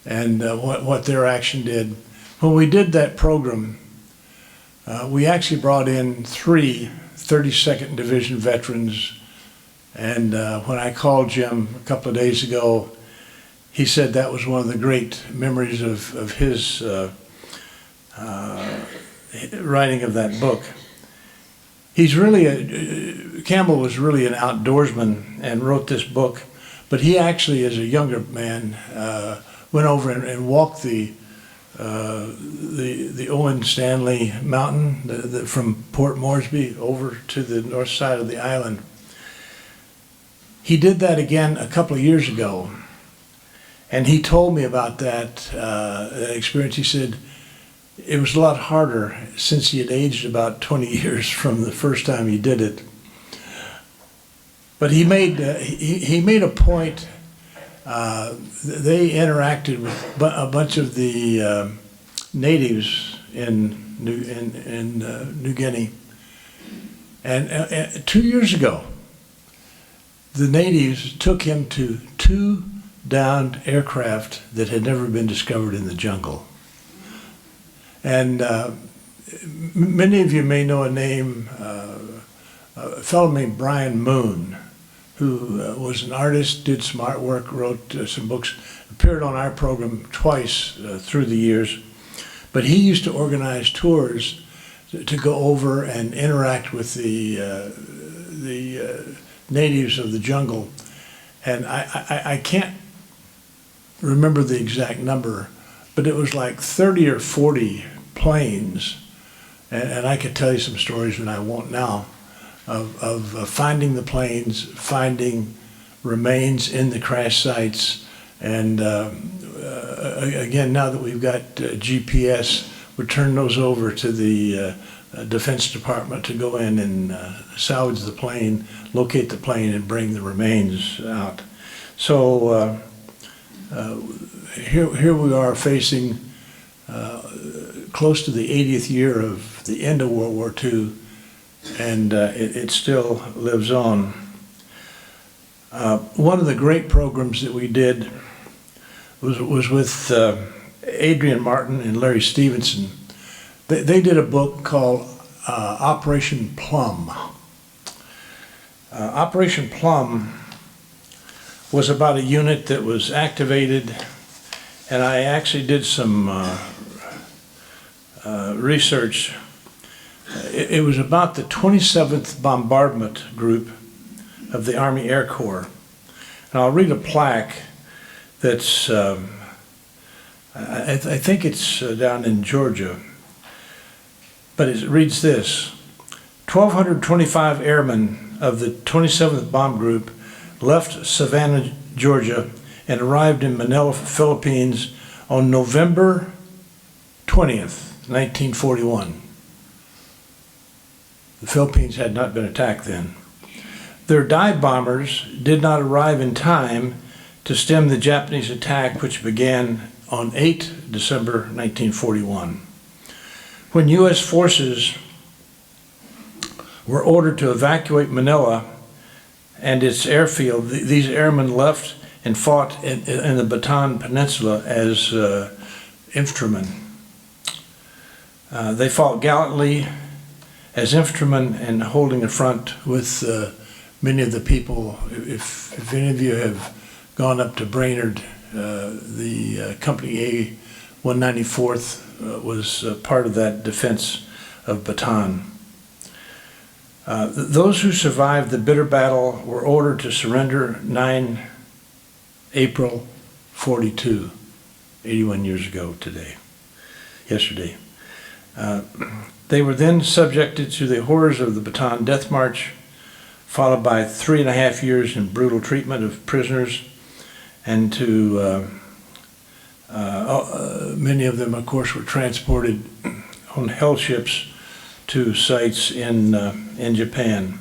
and what their action did. When we did that program, we actually brought in 3 32nd Division veterans, and when I called Jim a couple of days ago, he said that was one of the great memories of his writing of that book. He's really Campbell was really an outdoorsman and wrote this book, but he actually, as a younger man, went over and walked the Owen Stanley Mountain from Port Moresby over to the north side of the island. He did that again a couple of years ago, and he told me about that experience. He said it was a lot harder since he had aged about 20 years from the first time he did it. But he made a point. They interacted with a bunch of the natives in New Guinea, and 2 years ago, the natives took him to 2 downed aircraft that had never been discovered in the jungle. And many of you may know a name, a fellow named Brian Moon, who was an artist, did some artwork, wrote some books, appeared on our program twice through the years. But he used to organize tours to go over and interact with the natives of the jungle. And I can't remember the exact number, but it was like 30 or 40 planes, and I could tell you some stories, and I won't now, of finding the planes, finding remains in the crash sites, and again, now that we've got GPS, we're turning those over to the Defense Department to go in and salvage the plane, locate the plane, and bring the remains out. So here we are facing close to the 80th year of the end of World War II, and it still lives on. One of the great programs that we did was with Adrian Martin and Larry Stevenson. They did a book called Operation Plum. Operation Plum was about a unit that was activated, and I actually did some research. It was about the 27th Bombardment Group of the Army Air Corps. And I'll read a plaque that's, I think it's down in Georgia, but it reads this: 1,225 airmen of the 27th Bomb Group left Savannah, Georgia, and arrived in Manila, Philippines on November 20th, 1941. The Philippines had not been attacked then. Their dive bombers did not arrive in time to stem the Japanese attack, which began on 8 December 1941. When U.S. forces were ordered to evacuate Manila and its airfield, these airmen left and fought in the Bataan Peninsula as infantrymen. They fought gallantly as infantrymen and holding a front with many of the people. If any of you have gone up to Brainerd, the Company A 194th was part of that defense of Bataan. Those who survived the bitter battle were ordered to surrender 9 April 42, 81 years ago yesterday. They were then subjected to the horrors of the Bataan Death March, followed by 3.5 years in brutal treatment of prisoners, and to many of them, of course, were transported on hell ships to sites in Japan.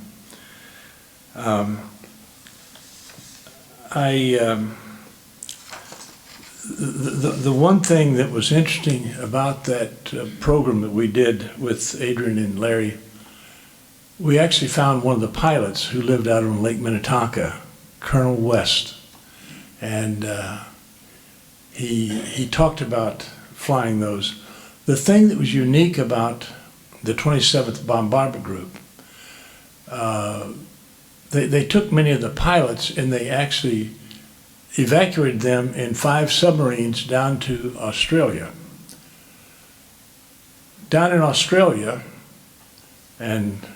The one thing that was interesting about that program that we did with Adrian and Larry, we actually found one of the pilots who lived out on Lake Minnetonka, Colonel West, and he talked about flying those. The thing that was unique about the 27th Bombardment Group, they took many of the pilots and they actually evacuated them in 5 submarines down to Australia. Down in Australia, and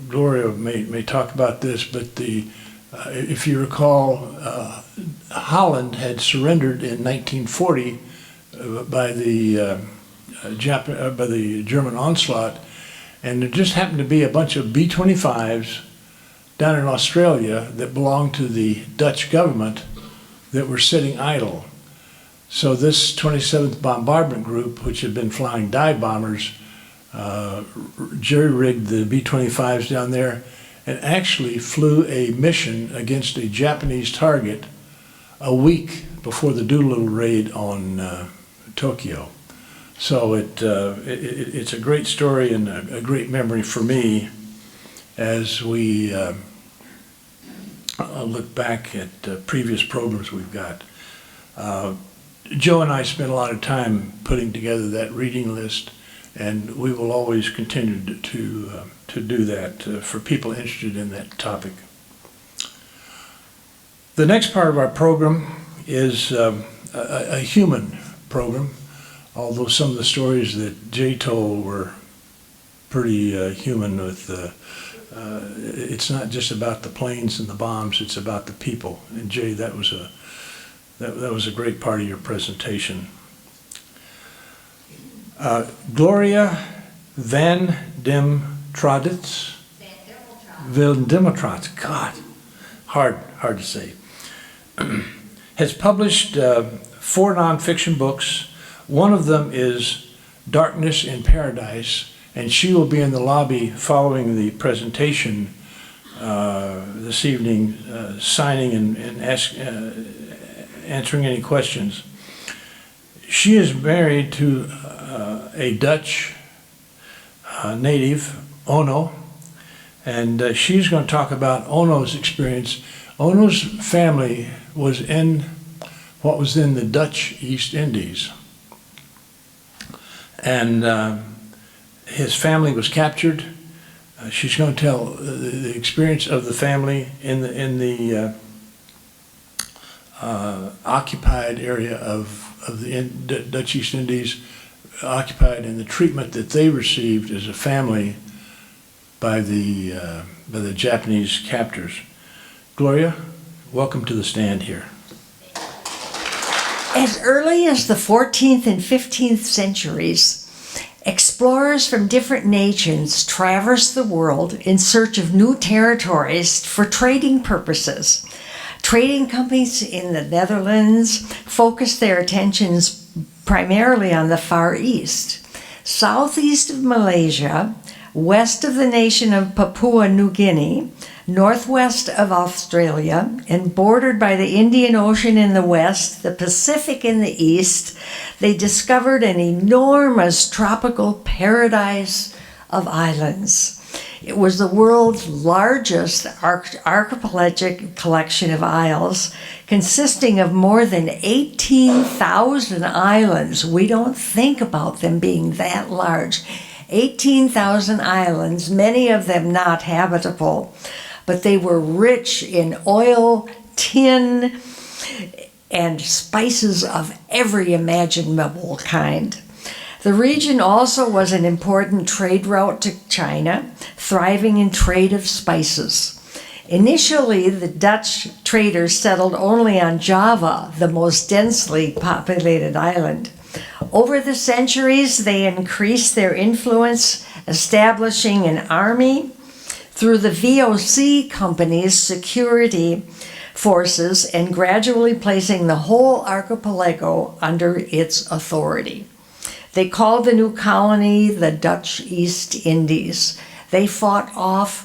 Gloria may talk about this, but if you recall, Holland had surrendered in 1940 by the German onslaught, and there just happened to be a bunch of B-25s down in Australia that belonged to the Dutch government that were sitting idle. So this 27th Bombardment Group, which had been flying dive bombers, jerry-rigged the B-25s down there and actually flew a mission against a Japanese target a week before the Doolittle raid on Tokyo. So it's a great story and a great memory for me as we look back at previous programs we've got. Joe and I spent a lot of time putting together that reading list, and we will always continue to do that for people interested in that topic. The next part of our program is a human program, although some of the stories that Jay told were pretty human. With it's not just about the planes and the bombs; it's about the people. And Jay, that was a great part of your presentation. Gloria Van Dimtratz. God, hard to say. Has published 4 nonfiction books. One of them is Darkness in Paradise, and she will be in the lobby following the presentation this evening, signing and answering any questions. She is married to a Dutch native, Ono, and she's going to talk about Ono's experience. Ono's family was in what was then the Dutch East Indies, and his family was captured. She's going to tell the experience of the family in the occupied area of the Dutch East Indies, occupied, and the treatment that they received as a family by the Japanese captors. Gloria, welcome to the stand here. As early as the 14th and 15th centuries, explorers from different nations traversed the world in search of new territories for trading purposes. Trading companies in the Netherlands focused their attentions primarily on the Far East. Southeast of Malaysia, west of the nation of Papua New Guinea, northwest of Australia, and bordered by the Indian Ocean in the west, the Pacific in the east, they discovered an enormous tropical paradise of islands. It was the world's largest archipelagic collection of isles, consisting of more than 18,000 islands. We don't think about them being that large. 18,000 islands, many of them not habitable, but they were rich in oil, tin, and spices of every imaginable kind. The region also was an important trade route to China, thriving in trade of spices. Initially, the Dutch traders settled only on Java, the most densely populated island. Over the centuries, they increased their influence, establishing an army through the VOC company's security forces and gradually placing the whole archipelago under its authority. They called the new colony the Dutch East Indies. They fought off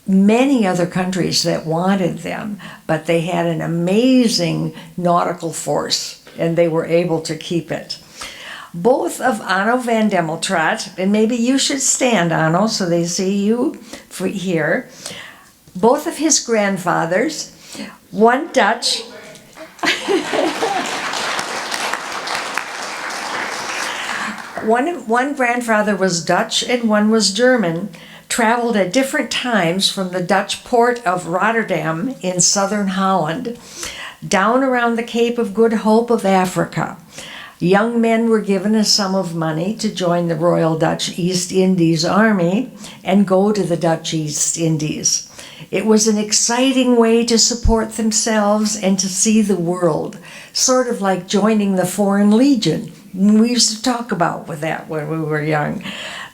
many other countries that wanted them, but they had an amazing nautical force, and they were able to keep it. Both of Anno van Demeltraat, and maybe you should stand, Anno, so they see you here. Both of his grandfathers, one Dutch, one grandfather was Dutch and one was German, traveled at different times from the Dutch port of Rotterdam in southern Holland, down around the Cape of Good Hope of Africa. Young men were given a sum of money to join the Royal Dutch East Indies Army and go to the Dutch East Indies. It was an exciting way to support themselves and to see the world, sort of like joining the Foreign Legion. We used to talk about with that when we were young.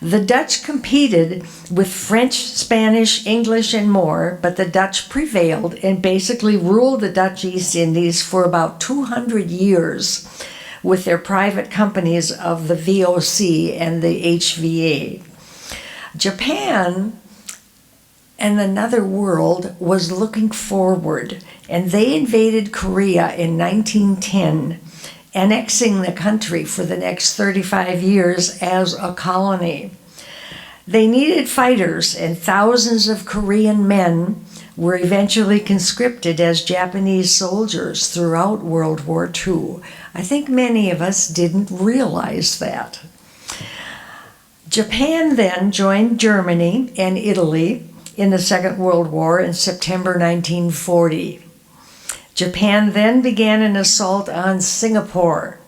The Dutch competed with French, Spanish, English, and more, but the Dutch prevailed and basically ruled the Dutch East Indies for about 200 years with their private companies of the VOC and the HVA. Japan and another world was looking forward, and they invaded Korea in 1910, annexing the country for the next 35 years as a colony. They needed fighters, and thousands of Korean men were eventually conscripted as Japanese soldiers throughout World War II. I think many of us didn't realize that. Japan then joined Germany and Italy in the Second World War in September 1940. Japan then began an assault on Singapore,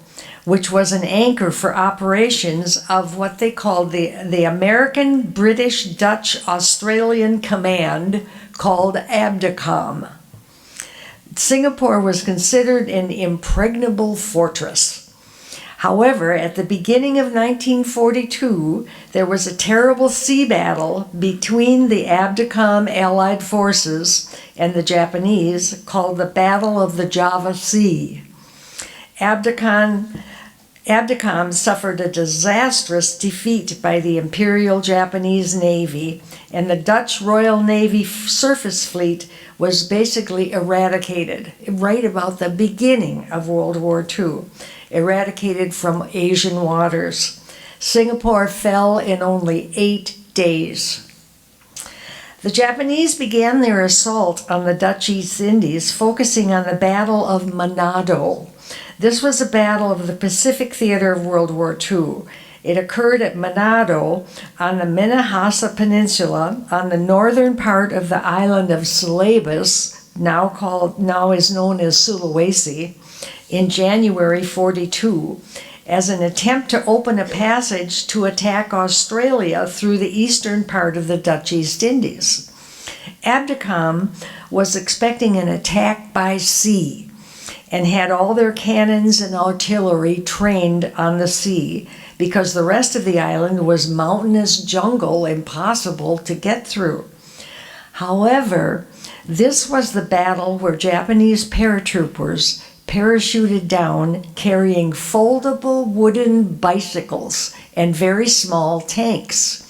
which was an anchor for operations of what they called the American, British, Dutch, Australian Command, called ABDACOM. Singapore was considered an impregnable fortress. However, at the beginning of 1942, there was a terrible sea battle between the ABDACOM Allied forces and the Japanese called the Battle of the Java Sea. ABDACOM suffered a disastrous defeat by the Imperial Japanese Navy, and the Dutch Royal Navy surface fleet was basically eradicated right about the beginning of World War II, eradicated from Asian waters. Singapore fell in only 8 days. The Japanese began their assault on the Dutch East Indies, focusing on the Battle of Manado. This was a battle of the Pacific theater of World War II. It occurred at Manado on the Minahasa Peninsula on the northern part of the island of Celebes, now is known as Sulawesi, in January 42, as an attempt to open a passage to attack Australia through the eastern part of the Dutch East Indies. Abdicom was expecting an attack by sea and had all their cannons and artillery trained on the sea because the rest of the island was mountainous jungle impossible to get through. However, this was the battle where Japanese paratroopers parachuted down carrying foldable wooden bicycles and very small tanks.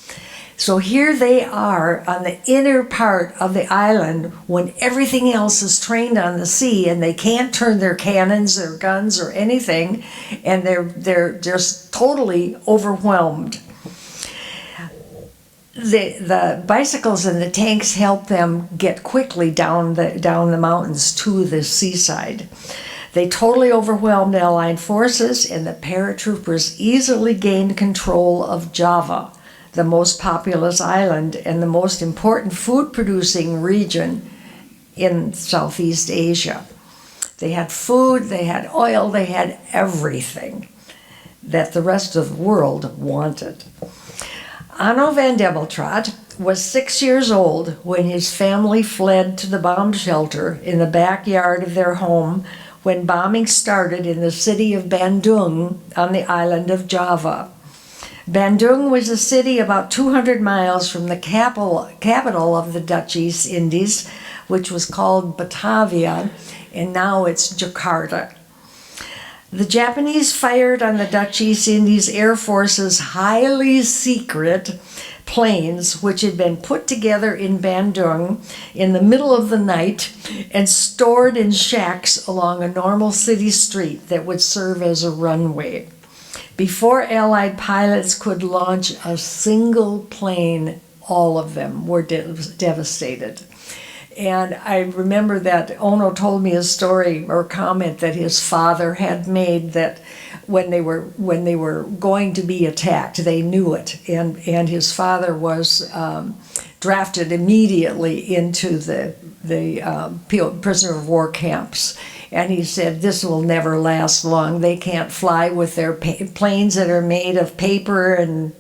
So here they are on the inner part of the island when everything else is trained on the sea and they can't turn their cannons, their guns, or anything, and they're just totally overwhelmed. The bicycles and the tanks help them get quickly down the mountains to the seaside. They totally overwhelmed Allied forces, and the paratroopers easily gained control of Java, the most populous island and the most important food-producing region in Southeast Asia. They had food, they had oil, they had everything that the rest of the world wanted. Anno van Demeltraat was 6 years old when his family fled to the bomb shelter in the backyard of their home when bombing started in the city of Bandung on the island of Java. Bandung was a city about 200 miles from the capital of the Dutch East Indies, which was called Batavia, and now it's Jakarta. The Japanese fired on the Dutch East Indies Air Force's highly secret planes, which had been put together in Bandung in the middle of the night and stored in shacks along a normal city street that would serve as a runway. Before Allied pilots could launch a single plane, all of them were devastated. And I remember that Ono told me a story or comment that his father had made, that when they were going to be attacked, they knew it, and his father was drafted immediately into the prisoner of war camps. And he said, this will never last long. They can't fly with their planes that are made of paper and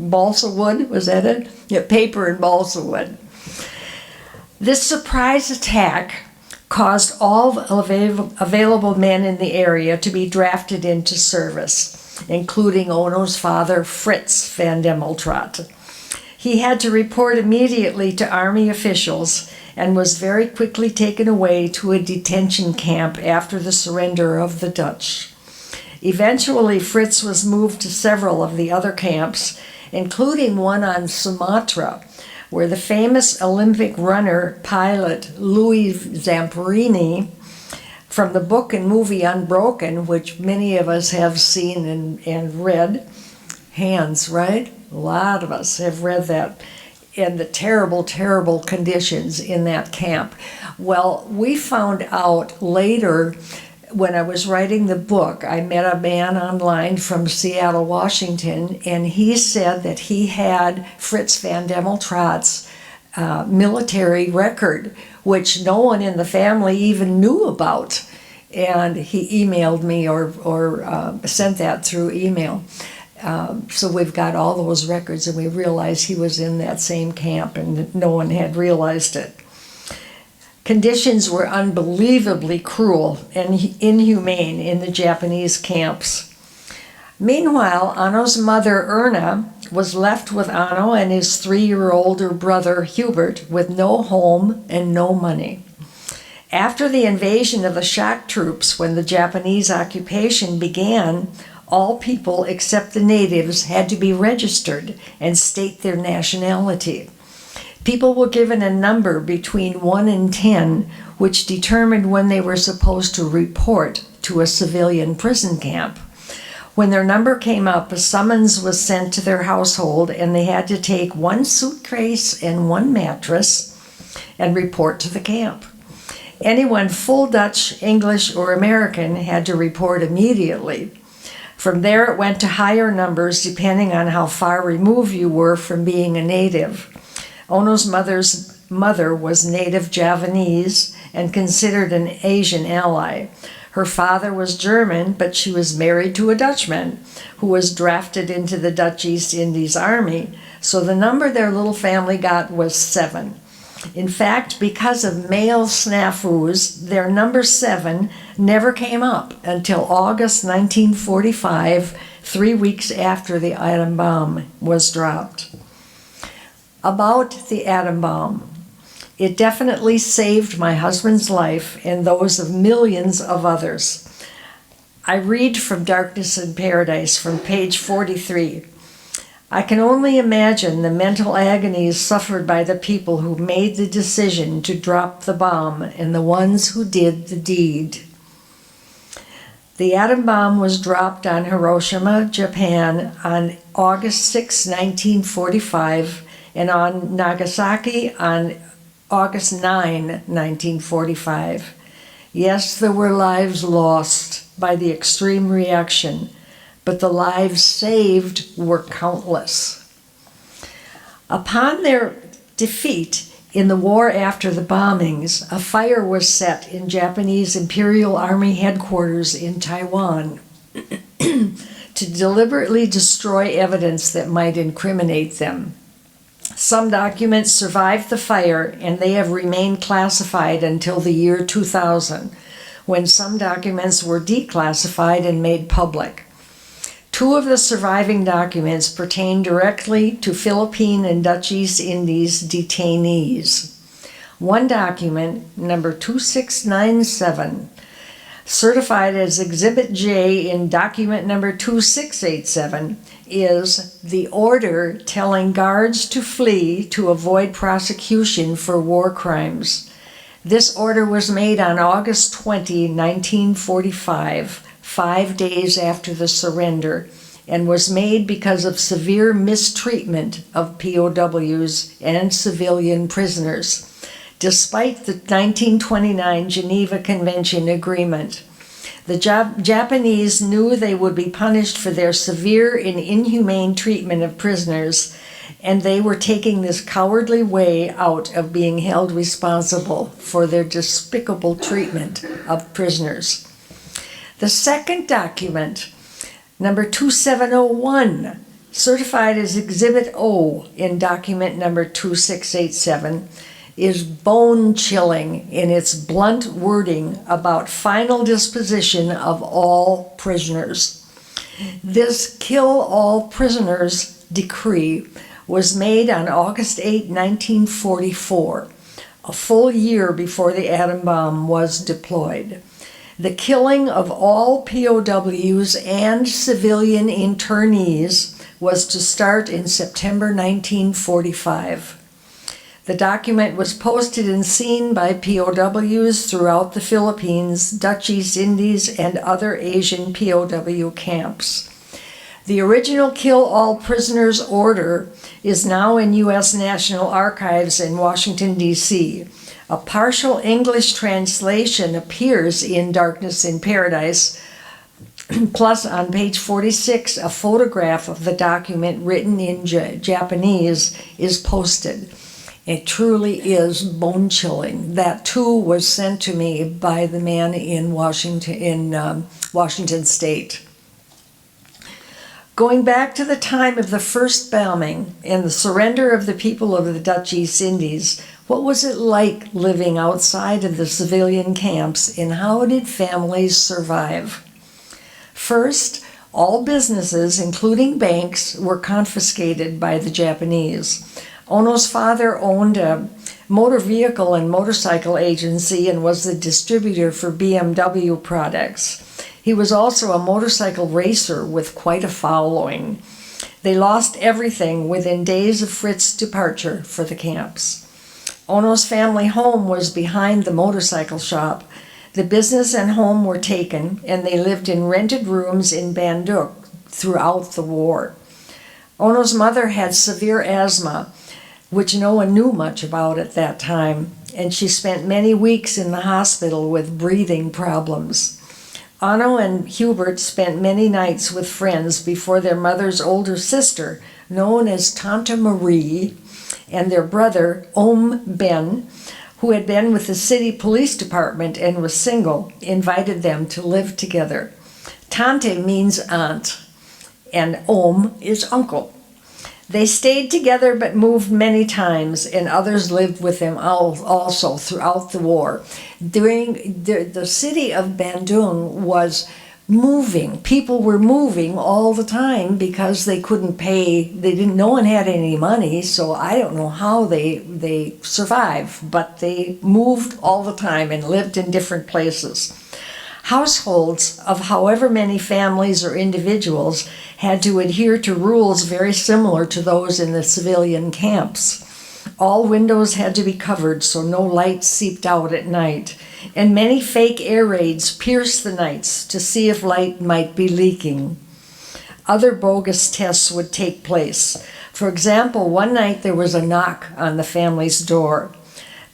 balsa wood. Was that it? Yeah, paper and balsa wood. This surprise attack caused all available men in the area to be drafted into service, including Ono's father, Fritz van Demeltraat. He had to report immediately to army officials and was very quickly taken away to a detention camp after the surrender of the Dutch. Eventually, Fritz was moved to several of the other camps, including one on Sumatra, where the famous Olympic runner pilot Louis Zamperini, from the book and movie Unbroken, which many of us have seen and read, hands, right? A lot of us have read that, and the terrible, terrible conditions in that camp. Well, we found out later, when I was writing the book, I met a man online from Seattle, Washington, and he said that he had Fritz van Demeltraat's military record, which no one in the family even knew about. And he emailed me or sent that through email. So we've got all those records, and we realized he was in that same camp, and no one had realized it. Conditions were unbelievably cruel and inhumane in the Japanese camps. Meanwhile, Anno's mother, Erna, was left with Anno and his 3-year-older brother, Hubert, with no home and no money. After the invasion of the shock troops, when the Japanese occupation began, all people except the natives had to be registered and state their nationality. People were given a number between 1 and 10, which determined when they were supposed to report to a civilian prison camp. When their number came up, a summons was sent to their household, and they had to take 1 suitcase and 1 mattress and report to the camp. Anyone full Dutch, English, or American had to report immediately. From there, it went to higher numbers depending on how far removed you were from being a native. Ono's mother was native Javanese and considered an Asian ally. Her father was German, but she was married to a Dutchman who was drafted into the Dutch East Indies Army, so the number their little family got was 7. In fact, because of mail snafus, their number 7 never came up until August 1945, 3 weeks after the atom bomb was dropped. About the atom bomb. It definitely saved my husband's life and those of millions of others. I read from Darkness in Paradise from page 43. I can only imagine the mental agonies suffered by the people who made the decision to drop the bomb and the ones who did the deed. The atom bomb was dropped on Hiroshima, Japan on August 6, 1945, and on Nagasaki on August 9, 1945. Yes, there were lives lost by the extreme reaction, but the lives saved were countless. Upon their defeat in the war after the bombings, a fire was set in Japanese Imperial Army headquarters in Taiwan to deliberately destroy evidence that might incriminate them. Some documents survived the fire, and they have remained classified until the year 2000, when some documents were declassified and made public. 2 of the surviving documents pertain directly to Philippine and Dutch East Indies detainees. One document, number 2697, certified as Exhibit J in document number 2687, is the order telling guards to flee to avoid prosecution for war crimes. This order was made on August 20, 1945, 5 days after the surrender, and was made because of severe mistreatment of POWs and civilian prisoners, despite the 1929 Geneva Convention agreement. The Japanese knew they would be punished for their severe and inhumane treatment of prisoners, and they were taking this cowardly way out of being held responsible for their despicable treatment of prisoners. The second document, number 2701, certified as Exhibit O in document number 2687, is bone-chilling in its blunt wording about final disposition of all prisoners. This kill all prisoners decree was made on August 8, 1944, a full year before the atom bomb was deployed. The killing of all POWs and civilian internees was to start in September 1945. The document was posted and seen by POWs throughout the Philippines, Dutch East Indies, and other Asian POW camps. The original Kill All Prisoners order is now in U.S. National Archives in Washington, D.C. A partial English translation appears in Darkness in Paradise, plus on page 46, a photograph of the document written in Japanese is posted. It truly is bone-chilling. That too was sent to me by the man in Washington State. Going back to the time of the first bombing and the surrender of the people of the Dutch East Indies, what was it like living outside of the civilian camps, and how did families survive? First, all businesses, including banks, were confiscated by the Japanese. Ono's father owned a motor vehicle and motorcycle agency and was the distributor for BMW products. He was also a motorcycle racer with quite a following. They lost everything within days of Fritz's departure for the camps. Ono's family home was behind the motorcycle shop. The business and home were taken, and they lived in rented rooms in Bandung throughout the war. Ono's mother had severe asthma, which no one knew much about at that time, and she spent many weeks in the hospital with breathing problems. Ono and Hubert spent many nights with friends before their mother's older sister, known as Tante Marie, and their brother, Ben, who had been with the city police department and was single, invited them to live together. Tante means aunt, and is uncle. They stayed together but moved many times, and others lived with them also throughout the war. During the city of Bandung was moving. People were moving all the time because they couldn't pay. No one had any money, so I don't know how they survived, but they moved all the time and lived in different places. Households of however many families or individuals had to adhere to rules very similar to those in the civilian camps. All windows had to be covered so no light seeped out at night, and many fake air raids pierced the nights to see if light might be leaking. Other bogus tests would take place. For example, one night there was a knock on the family's door.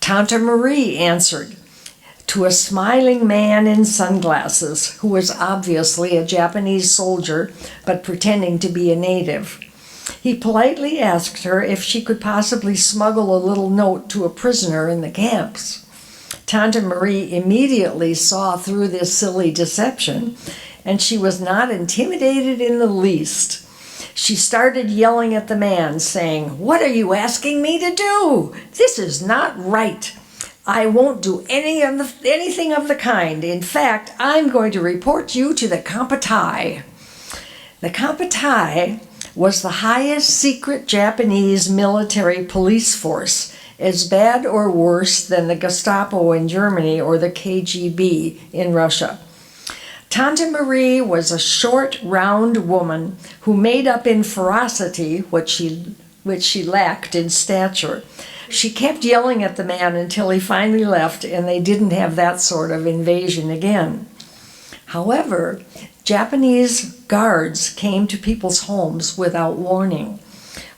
Tante Marie answered to a smiling man in sunglasses who was obviously a Japanese soldier but pretending to be a native. He politely asked her if she could possibly smuggle a little note to a prisoner in the camps. Tante Marie immediately saw through this silly deception, and she was not intimidated in the least. She started yelling at the man, saying, "What are you asking me to do? This is not right. I won't do anything of the kind. In fact, I'm going to report you to the Kamikazes." The Kamikazes was the highest secret Japanese military police force, as bad or worse than the Gestapo in Germany or the KGB in Russia. Tante Marie was a short, round woman who made up in ferocity which she lacked in stature. She kept yelling at the man until he finally left, and they didn't have that sort of invasion again. However, Japanese guards came to people's homes without warning.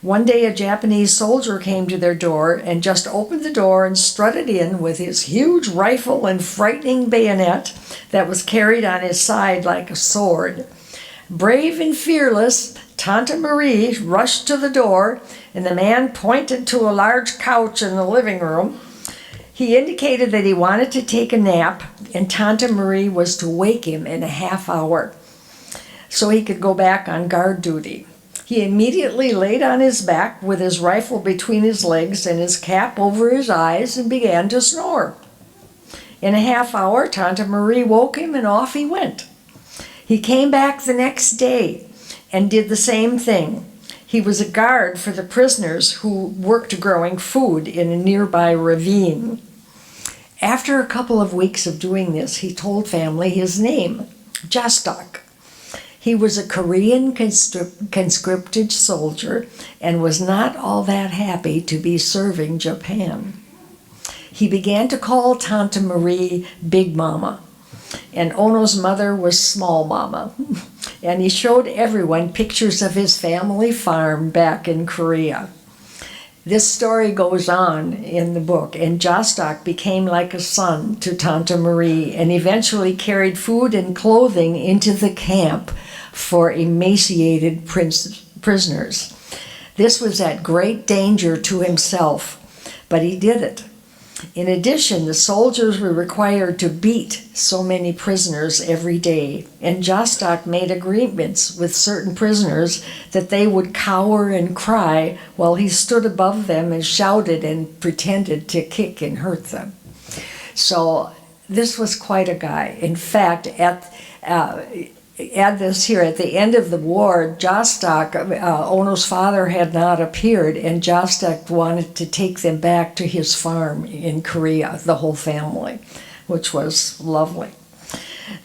One day a Japanese soldier came to their door and just opened the door and strutted in with his huge rifle and frightening bayonet that was carried on his side like a sword. Brave and fearless, Tante Marie rushed to the door, and the man pointed to a large couch in the living room. He indicated that he wanted to take a nap, and Tante Marie was to wake him in a half hour so he could go back on guard duty. He immediately laid on his back with his rifle between his legs and his cap over his eyes and began to snore. In a half hour, Tante Marie woke him and off he went. He came back the next day and did the same thing. He was a guard for the prisoners who worked growing food in a nearby ravine. After a couple of weeks of doing this, he told family his name, Jay Stout. He was a Korean conscripted soldier and was not all that happy to be serving Japan. He began to call Tante Marie Big Mama, and Ono's mother was Small Mama. And he showed everyone pictures of his family farm back in Korea. This story goes on in the book, and Jay Stout became like a son to Tante Marie and eventually carried food and clothing into the camp for emaciated prisoners. This was at great danger to himself, but he did it. In addition, the soldiers were required to beat so many prisoners every day, and Jay Stout made agreements with certain prisoners that they would cower and cry while he stood above them and shouted and pretended to kick and hurt them. So this was quite a guy. In fact, add this here, at the end of the war, Jay Stout, Ono's father had not appeared, and Jay Stout wanted to take them back to his farm in Korea, the whole family, which was lovely.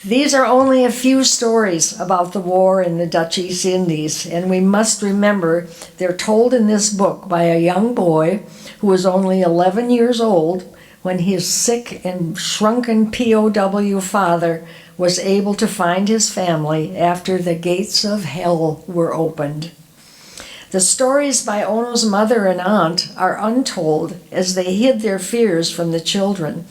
These are only a few stories about the war in the Dutch East Indies, and we must remember they're told in this book by a young boy who was only 11 years old when his sick and shrunken POW father was able to find his family after the gates of hell were opened. The stories by Ono's mother and aunt are untold as they hid their fears from the children.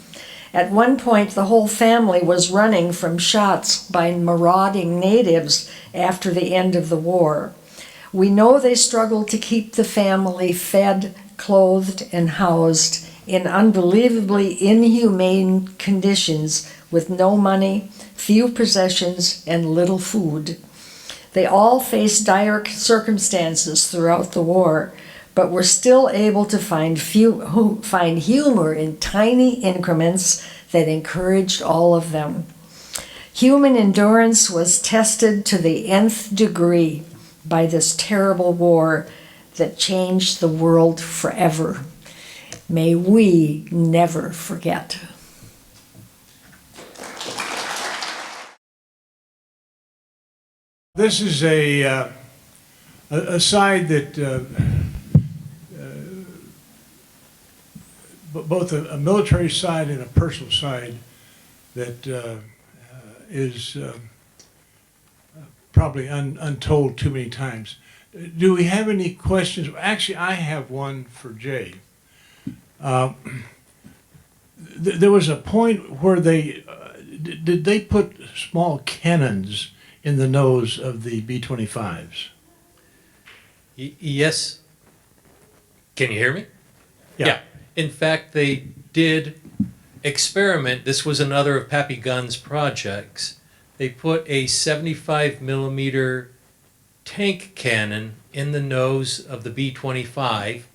At one point, the whole family was running from shots by marauding natives after the end of the war. We know they struggled to keep the family fed, clothed, and housed in unbelievably inhumane conditions with no money, few possessions, and little food. They all faced dire circumstances throughout the war, but were still able to find humor in tiny increments that encouraged all of them. Human endurance was tested to the nth degree by this terrible war that changed the world forever. May we never forget. This is a side that both a military side and a personal side that is probably untold too many times. Do we have any questions? Actually, I have one for Jay. There was a point where did they put small cannons in the nose of the B-25s? Yes. Can you hear me? Yeah. In fact, they did experiment. This was another of Pappy Gunn's projects. They put a 75 millimeter tank cannon in the nose of the B-25.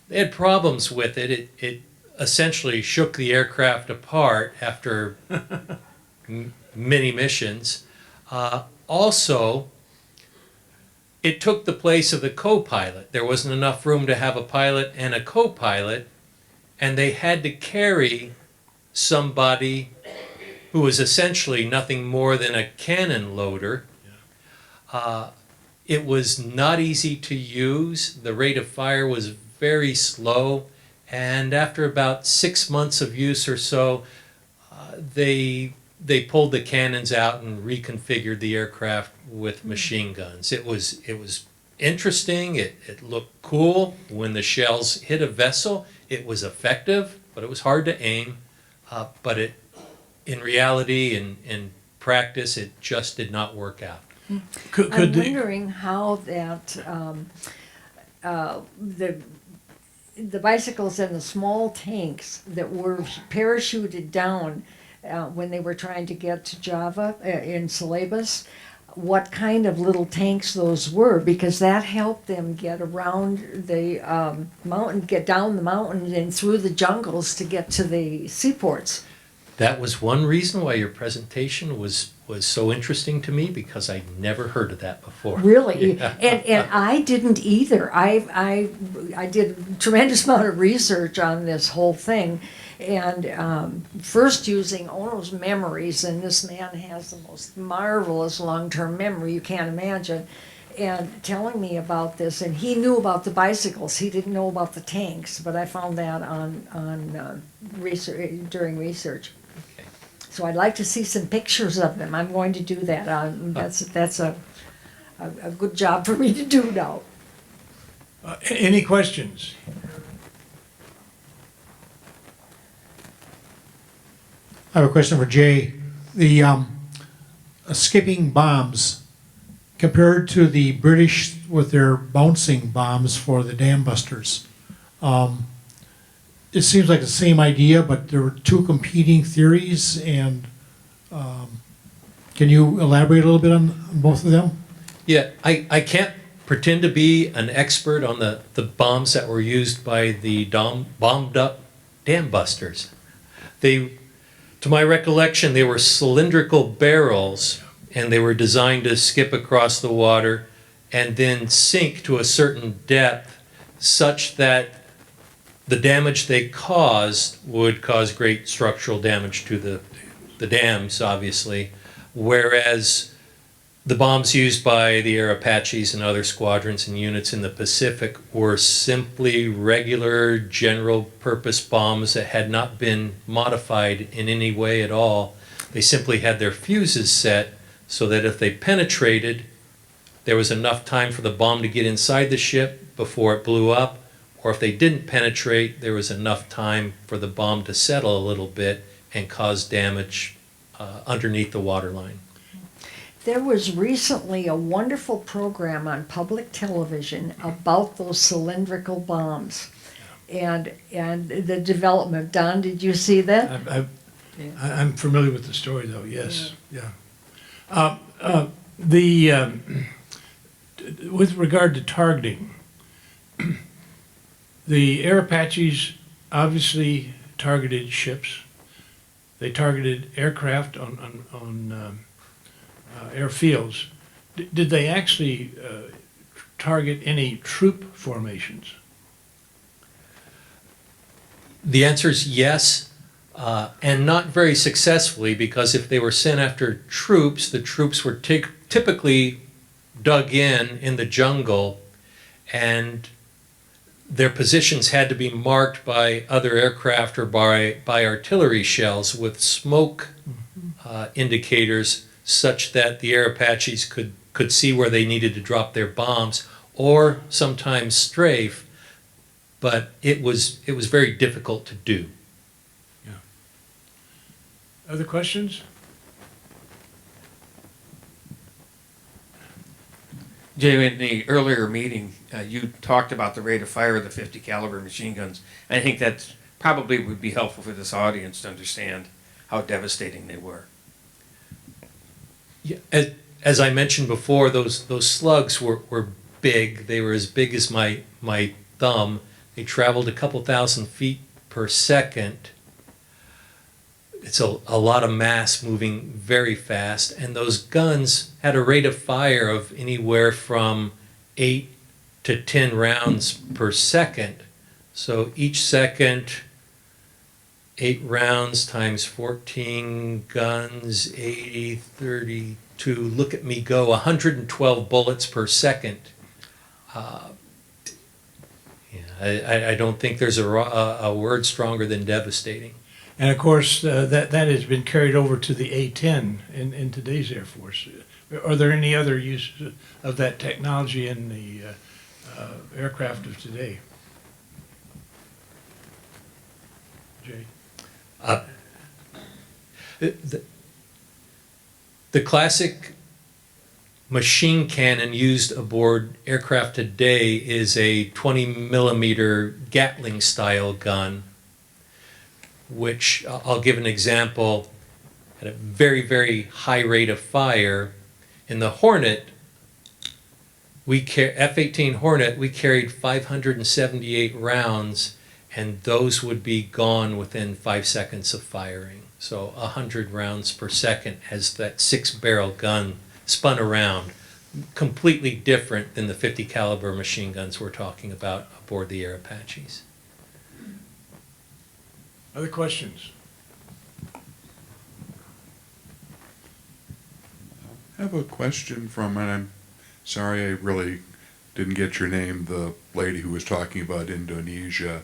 They had problems with it. It essentially shook the aircraft apart after many missions. Also, it took the place of the co-pilot. There wasn't enough room to have a pilot and a co-pilot, and they had to carry somebody who was essentially nothing more than a cannon loader. It was not easy to use. The rate of fire was very slow, and after about 6 months of use or so, they pulled the cannons out and reconfigured the aircraft with machine guns. It was interesting. It looked cool. When the shells hit a vessel, it was effective, but it was hard to aim. But in reality, in practice, it just did not work out. I'm wondering how that the bicycles and the small tanks that were parachuted down when they were trying to get to Java in Celebes, what kind of little tanks those were, because that helped them get around the mountain, get down the mountain and through the jungles to get to the seaports. That was one reason why your presentation was so interesting to me, because I'd never heard of that before. Really? Yeah. And I didn't either. I did a tremendous amount of research on this whole thing, and first using Ono's memories, and this man has the most marvelous long-term memory you can't imagine, and telling me about this, and he knew about the bicycles. He didn't know about the tanks, but I found that on research, during research. Okay. So I'd like to see some pictures of them. I'm going to do that. That's a good job for me to do now. Any questions? I have a question for Jay. The skipping bombs compared to the British with their bouncing bombs for the dam busters. It seems like the same idea, but there were two competing theories, and can you elaborate a little bit on both of them? Yeah, I can't pretend to be an expert on the bombs that were used by the bombed up dam busters. To my recollection, they were cylindrical barrels, and they were designed to skip across the water and then sink to a certain depth such that the damage they caused would cause great structural damage to the dams, obviously, whereas the bombs used by the Air Apaches and other squadrons and units in the Pacific were simply regular general-purpose bombs that had not been modified in any way at all. They simply had their fuses set so that if they penetrated, there was enough time for the bomb to get inside the ship before it blew up, or if they didn't penetrate, there was enough time for the bomb to settle a little bit and cause damage underneath the waterline. There was recently a wonderful program on public television about those cylindrical bombs and the development. Don, did you see that? I'm familiar with the story, though, yes. Yeah. With regard to targeting, the Air Apaches obviously targeted ships. They targeted aircraft on airfields. Did they actually target any troop formations? The answer is yes, and not very successfully, because if they were sent after troops, the troops were typically dug in the jungle, and their positions had to be marked by other aircraft or by artillery shells with smoke indicators, such that the Air Apaches could see where they needed to drop their bombs, or sometimes strafe, but it was very difficult to do. Other questions? Jay, in the earlier meeting, you talked about the rate of fire of the 50 caliber machine guns. I think that probably would be helpful for this audience to understand how devastating they were. Yeah, as I mentioned before, those slugs were big. They were as big as my thumb. They traveled a couple thousand feet per second. It's a lot of mass moving very fast, and those guns had a rate of fire of anywhere from 8 to 10 rounds per second. So each second, 8 rounds times 14 guns, 80, 32, look at me go, 112 bullets per second. I don't think there's a word stronger than devastating. And of course, that has been carried over to the A-10 in today's Air Force. Are there any other uses of that technology in the aircraft of today? Jay? The classic machine cannon used aboard aircraft today is a 20 millimeter Gatling style gun, which I'll give an example. At a very, very high rate of fire, in the Hornet, F-18 Hornet, we carried 578 rounds, and those would be gone within 5 seconds of firing. So 100 rounds per second as that 6-barrel gun spun around. Completely different than the 50 caliber machine guns we're talking about aboard the Air Apaches. Other questions? I have a question from, and I'm sorry I really didn't get your name, the lady who was talking about Indonesia.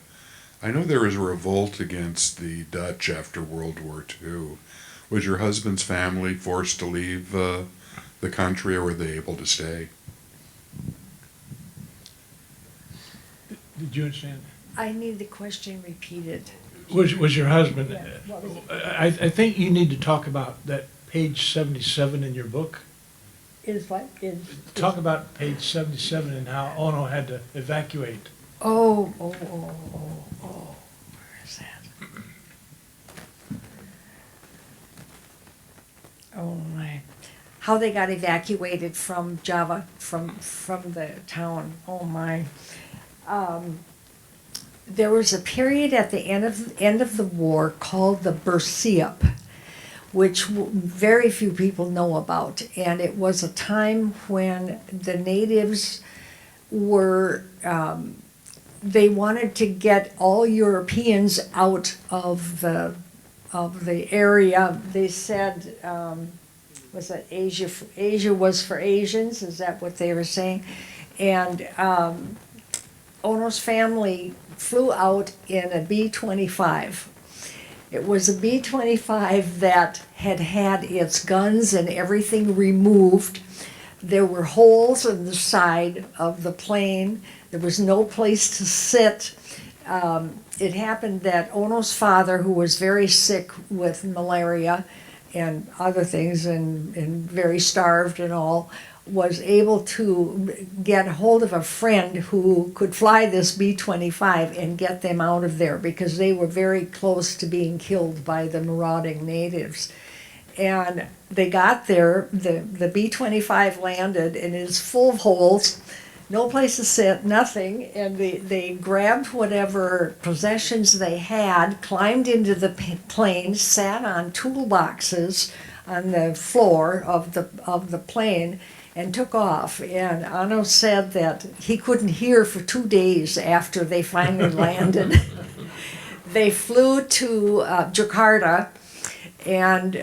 I know there was a revolt against the Dutch after World War II. Was your husband's family forced to leave the country, or were they able to stay? Did you understand? I need the question repeated. Was your husband? Yeah, what was it? I think you need to talk about that page 77 in your book. Is what? Talk about page 77 and how Ono had to evacuate. Oh, where is that? Oh my, how they got evacuated from Java, from the town, oh my. There was a period at the end of the war called the Bersiap, which very few people know about, and it was a time when the natives were, they wanted to get all Europeans out of the area. They said, was that Asia? Asia was for Asians. Is that what they were saying? And Ono's family flew out in a B-25. It was a B-25 that had its guns and everything removed. There were holes in the side of the plane. There was no place to sit. It happened that Ono's father, who was very sick with malaria and other things and very starved and all, was able to get hold of a friend who could fly this B-25 and get them out of there because they were very close to being killed by the marauding natives. And they got there, the B-25 landed, and it's full of holes, no place to sit, nothing, and they grabbed whatever possessions they had, climbed into the plane, sat on toolboxes on the floor of the plane, and took off. And Anno said that he couldn't hear for 2 days after they finally landed. They flew to Jakarta, and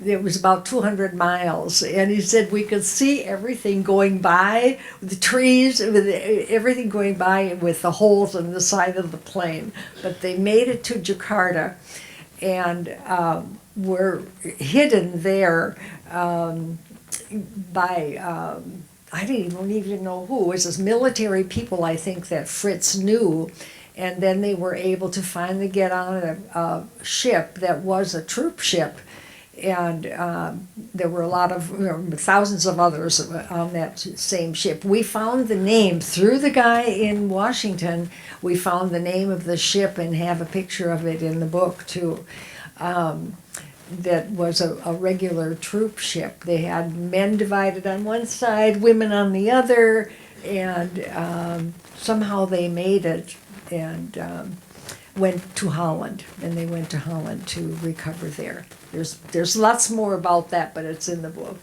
it was about 200 miles. And he said we could see everything going by, the trees, with everything going by with the holes in the side of the plane. But they made it to Jakarta, and were hidden there by I didn't even know who. It was this military people, I think, that Fritz knew. And then they were able to finally get on a ship that was a troop ship. And there were a lot of, thousands of others on that same ship. We found the name, through the guy in Washington, we found the name of the ship and have a picture of it in the book, too. That was a regular troop ship. They had men divided on one side, women on the other, and somehow they made it and went to Holland. And they went to Holland to recover there. There's lots more about that, but it's in the book.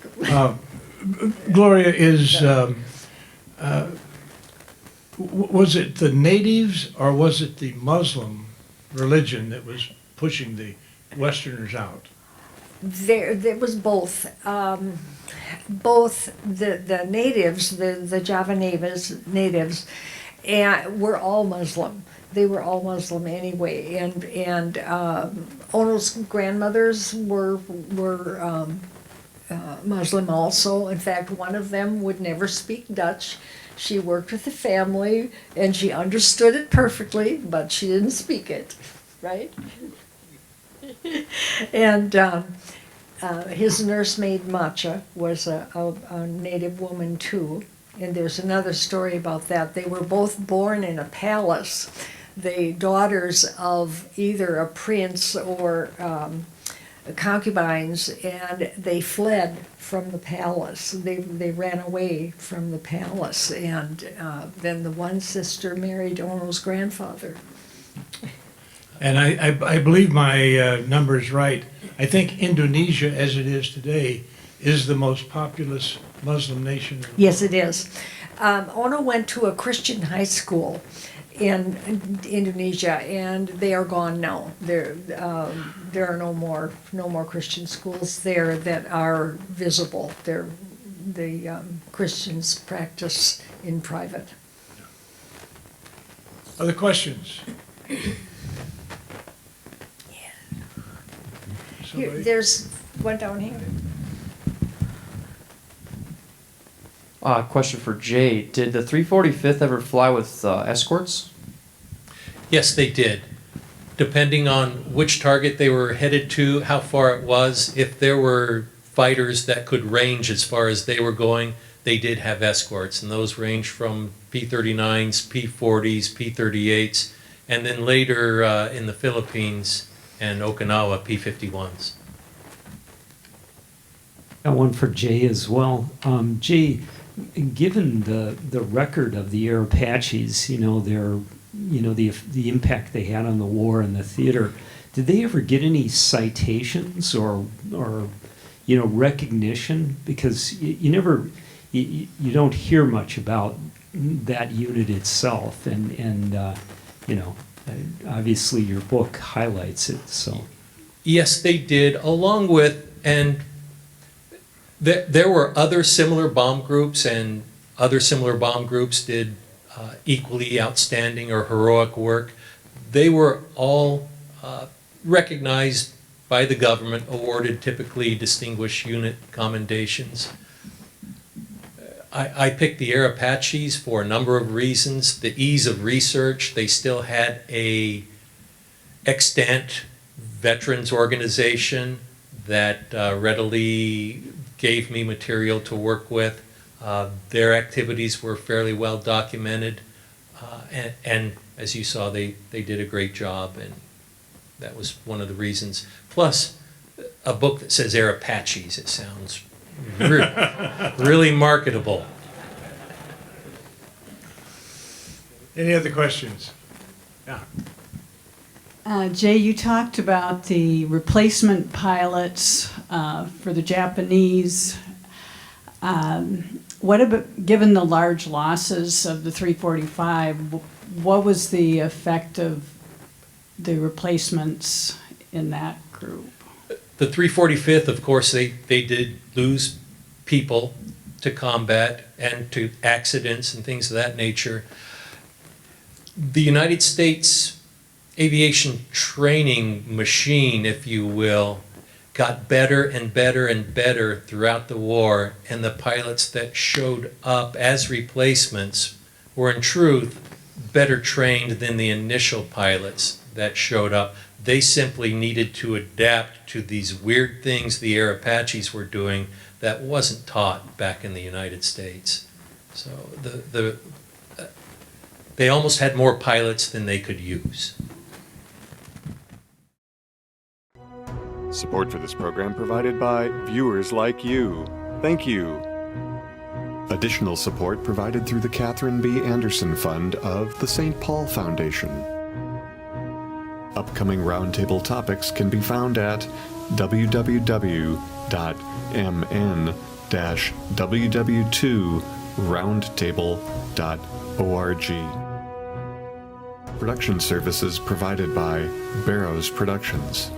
Gloria, was it the natives or was it the Muslim religion that was pushing the Westerners out? There was both. Both the natives, the Java natives, and were all Muslim. They were all Muslim anyway, and Ono's grandmothers were Muslim also. In fact, one of them would never speak Dutch. She worked with the family, and she understood it perfectly, but she didn't speak it, right? And his nursemaid Macha was a native woman too. And there's another story about that. They were both born in a palace, the daughters of either a prince or concubines, and they fled from the palace. They ran away from the palace, and then the one sister married Ono's grandfather. And I believe my number is right. I think Indonesia, as it is today, is the most populous Muslim nation. Yes, it is. Ono went to a Christian high school in Indonesia, and they are gone now. There are no more Christian schools there that are visible. The Christians practice in private. Other questions? Here, there's one down here. Question for Jay. Did the 345th ever fly with escorts? Yes, they did. Depending on which target they were headed to, how far it was, if there were fighters that could range as far as they were going, they did have escorts. And those ranged from P-39s, P-40s, P-38s, and then later in the Philippines and Okinawa, P-51s. Got one for Jay as well. Jay, given the record of the Air Apaches, the impact they had on the war and the theater, did they ever get any citations or recognition? Because you don't hear much about that unit itself, and obviously your book highlights it. So yes, they did, along with, and there were other similar bomb groups, and other similar bomb groups did equally outstanding or heroic work. They were all recognized by the government, awarded typically distinguished unit commendations. I picked the Air Apaches for a number of reasons. The ease of research. They still had a extant veterans organization that readily gave me material to work with. Their activities were fairly well documented, and as you saw, they did a great job, and that was one of the reasons. Plus, a book that says Air Apaches. It sounds really marketable. Any other questions? Yeah. Jay, you talked about the replacement pilots for the Japanese. What about, given the large losses of the 345, what was the effect of the replacements in that group? The 345th, of course, they did lose people to combat and to accidents and things of that nature. The United States aviation training machine, if you will, got better and better and better throughout the war, and the pilots that showed up as replacements were in truth better trained than the initial pilots that showed up. They simply needed to adapt to these weird things the Air Apaches were doing that wasn't taught back in the United States. So they almost had more pilots than they could use. Support for this program provided by viewers like you. Thank you. Additional support provided through the Catherine B. Anderson Fund of the St. Paul Foundation. Upcoming roundtable topics can be found at www.mn-ww2roundtable.org. Production services provided by Barrows Productions.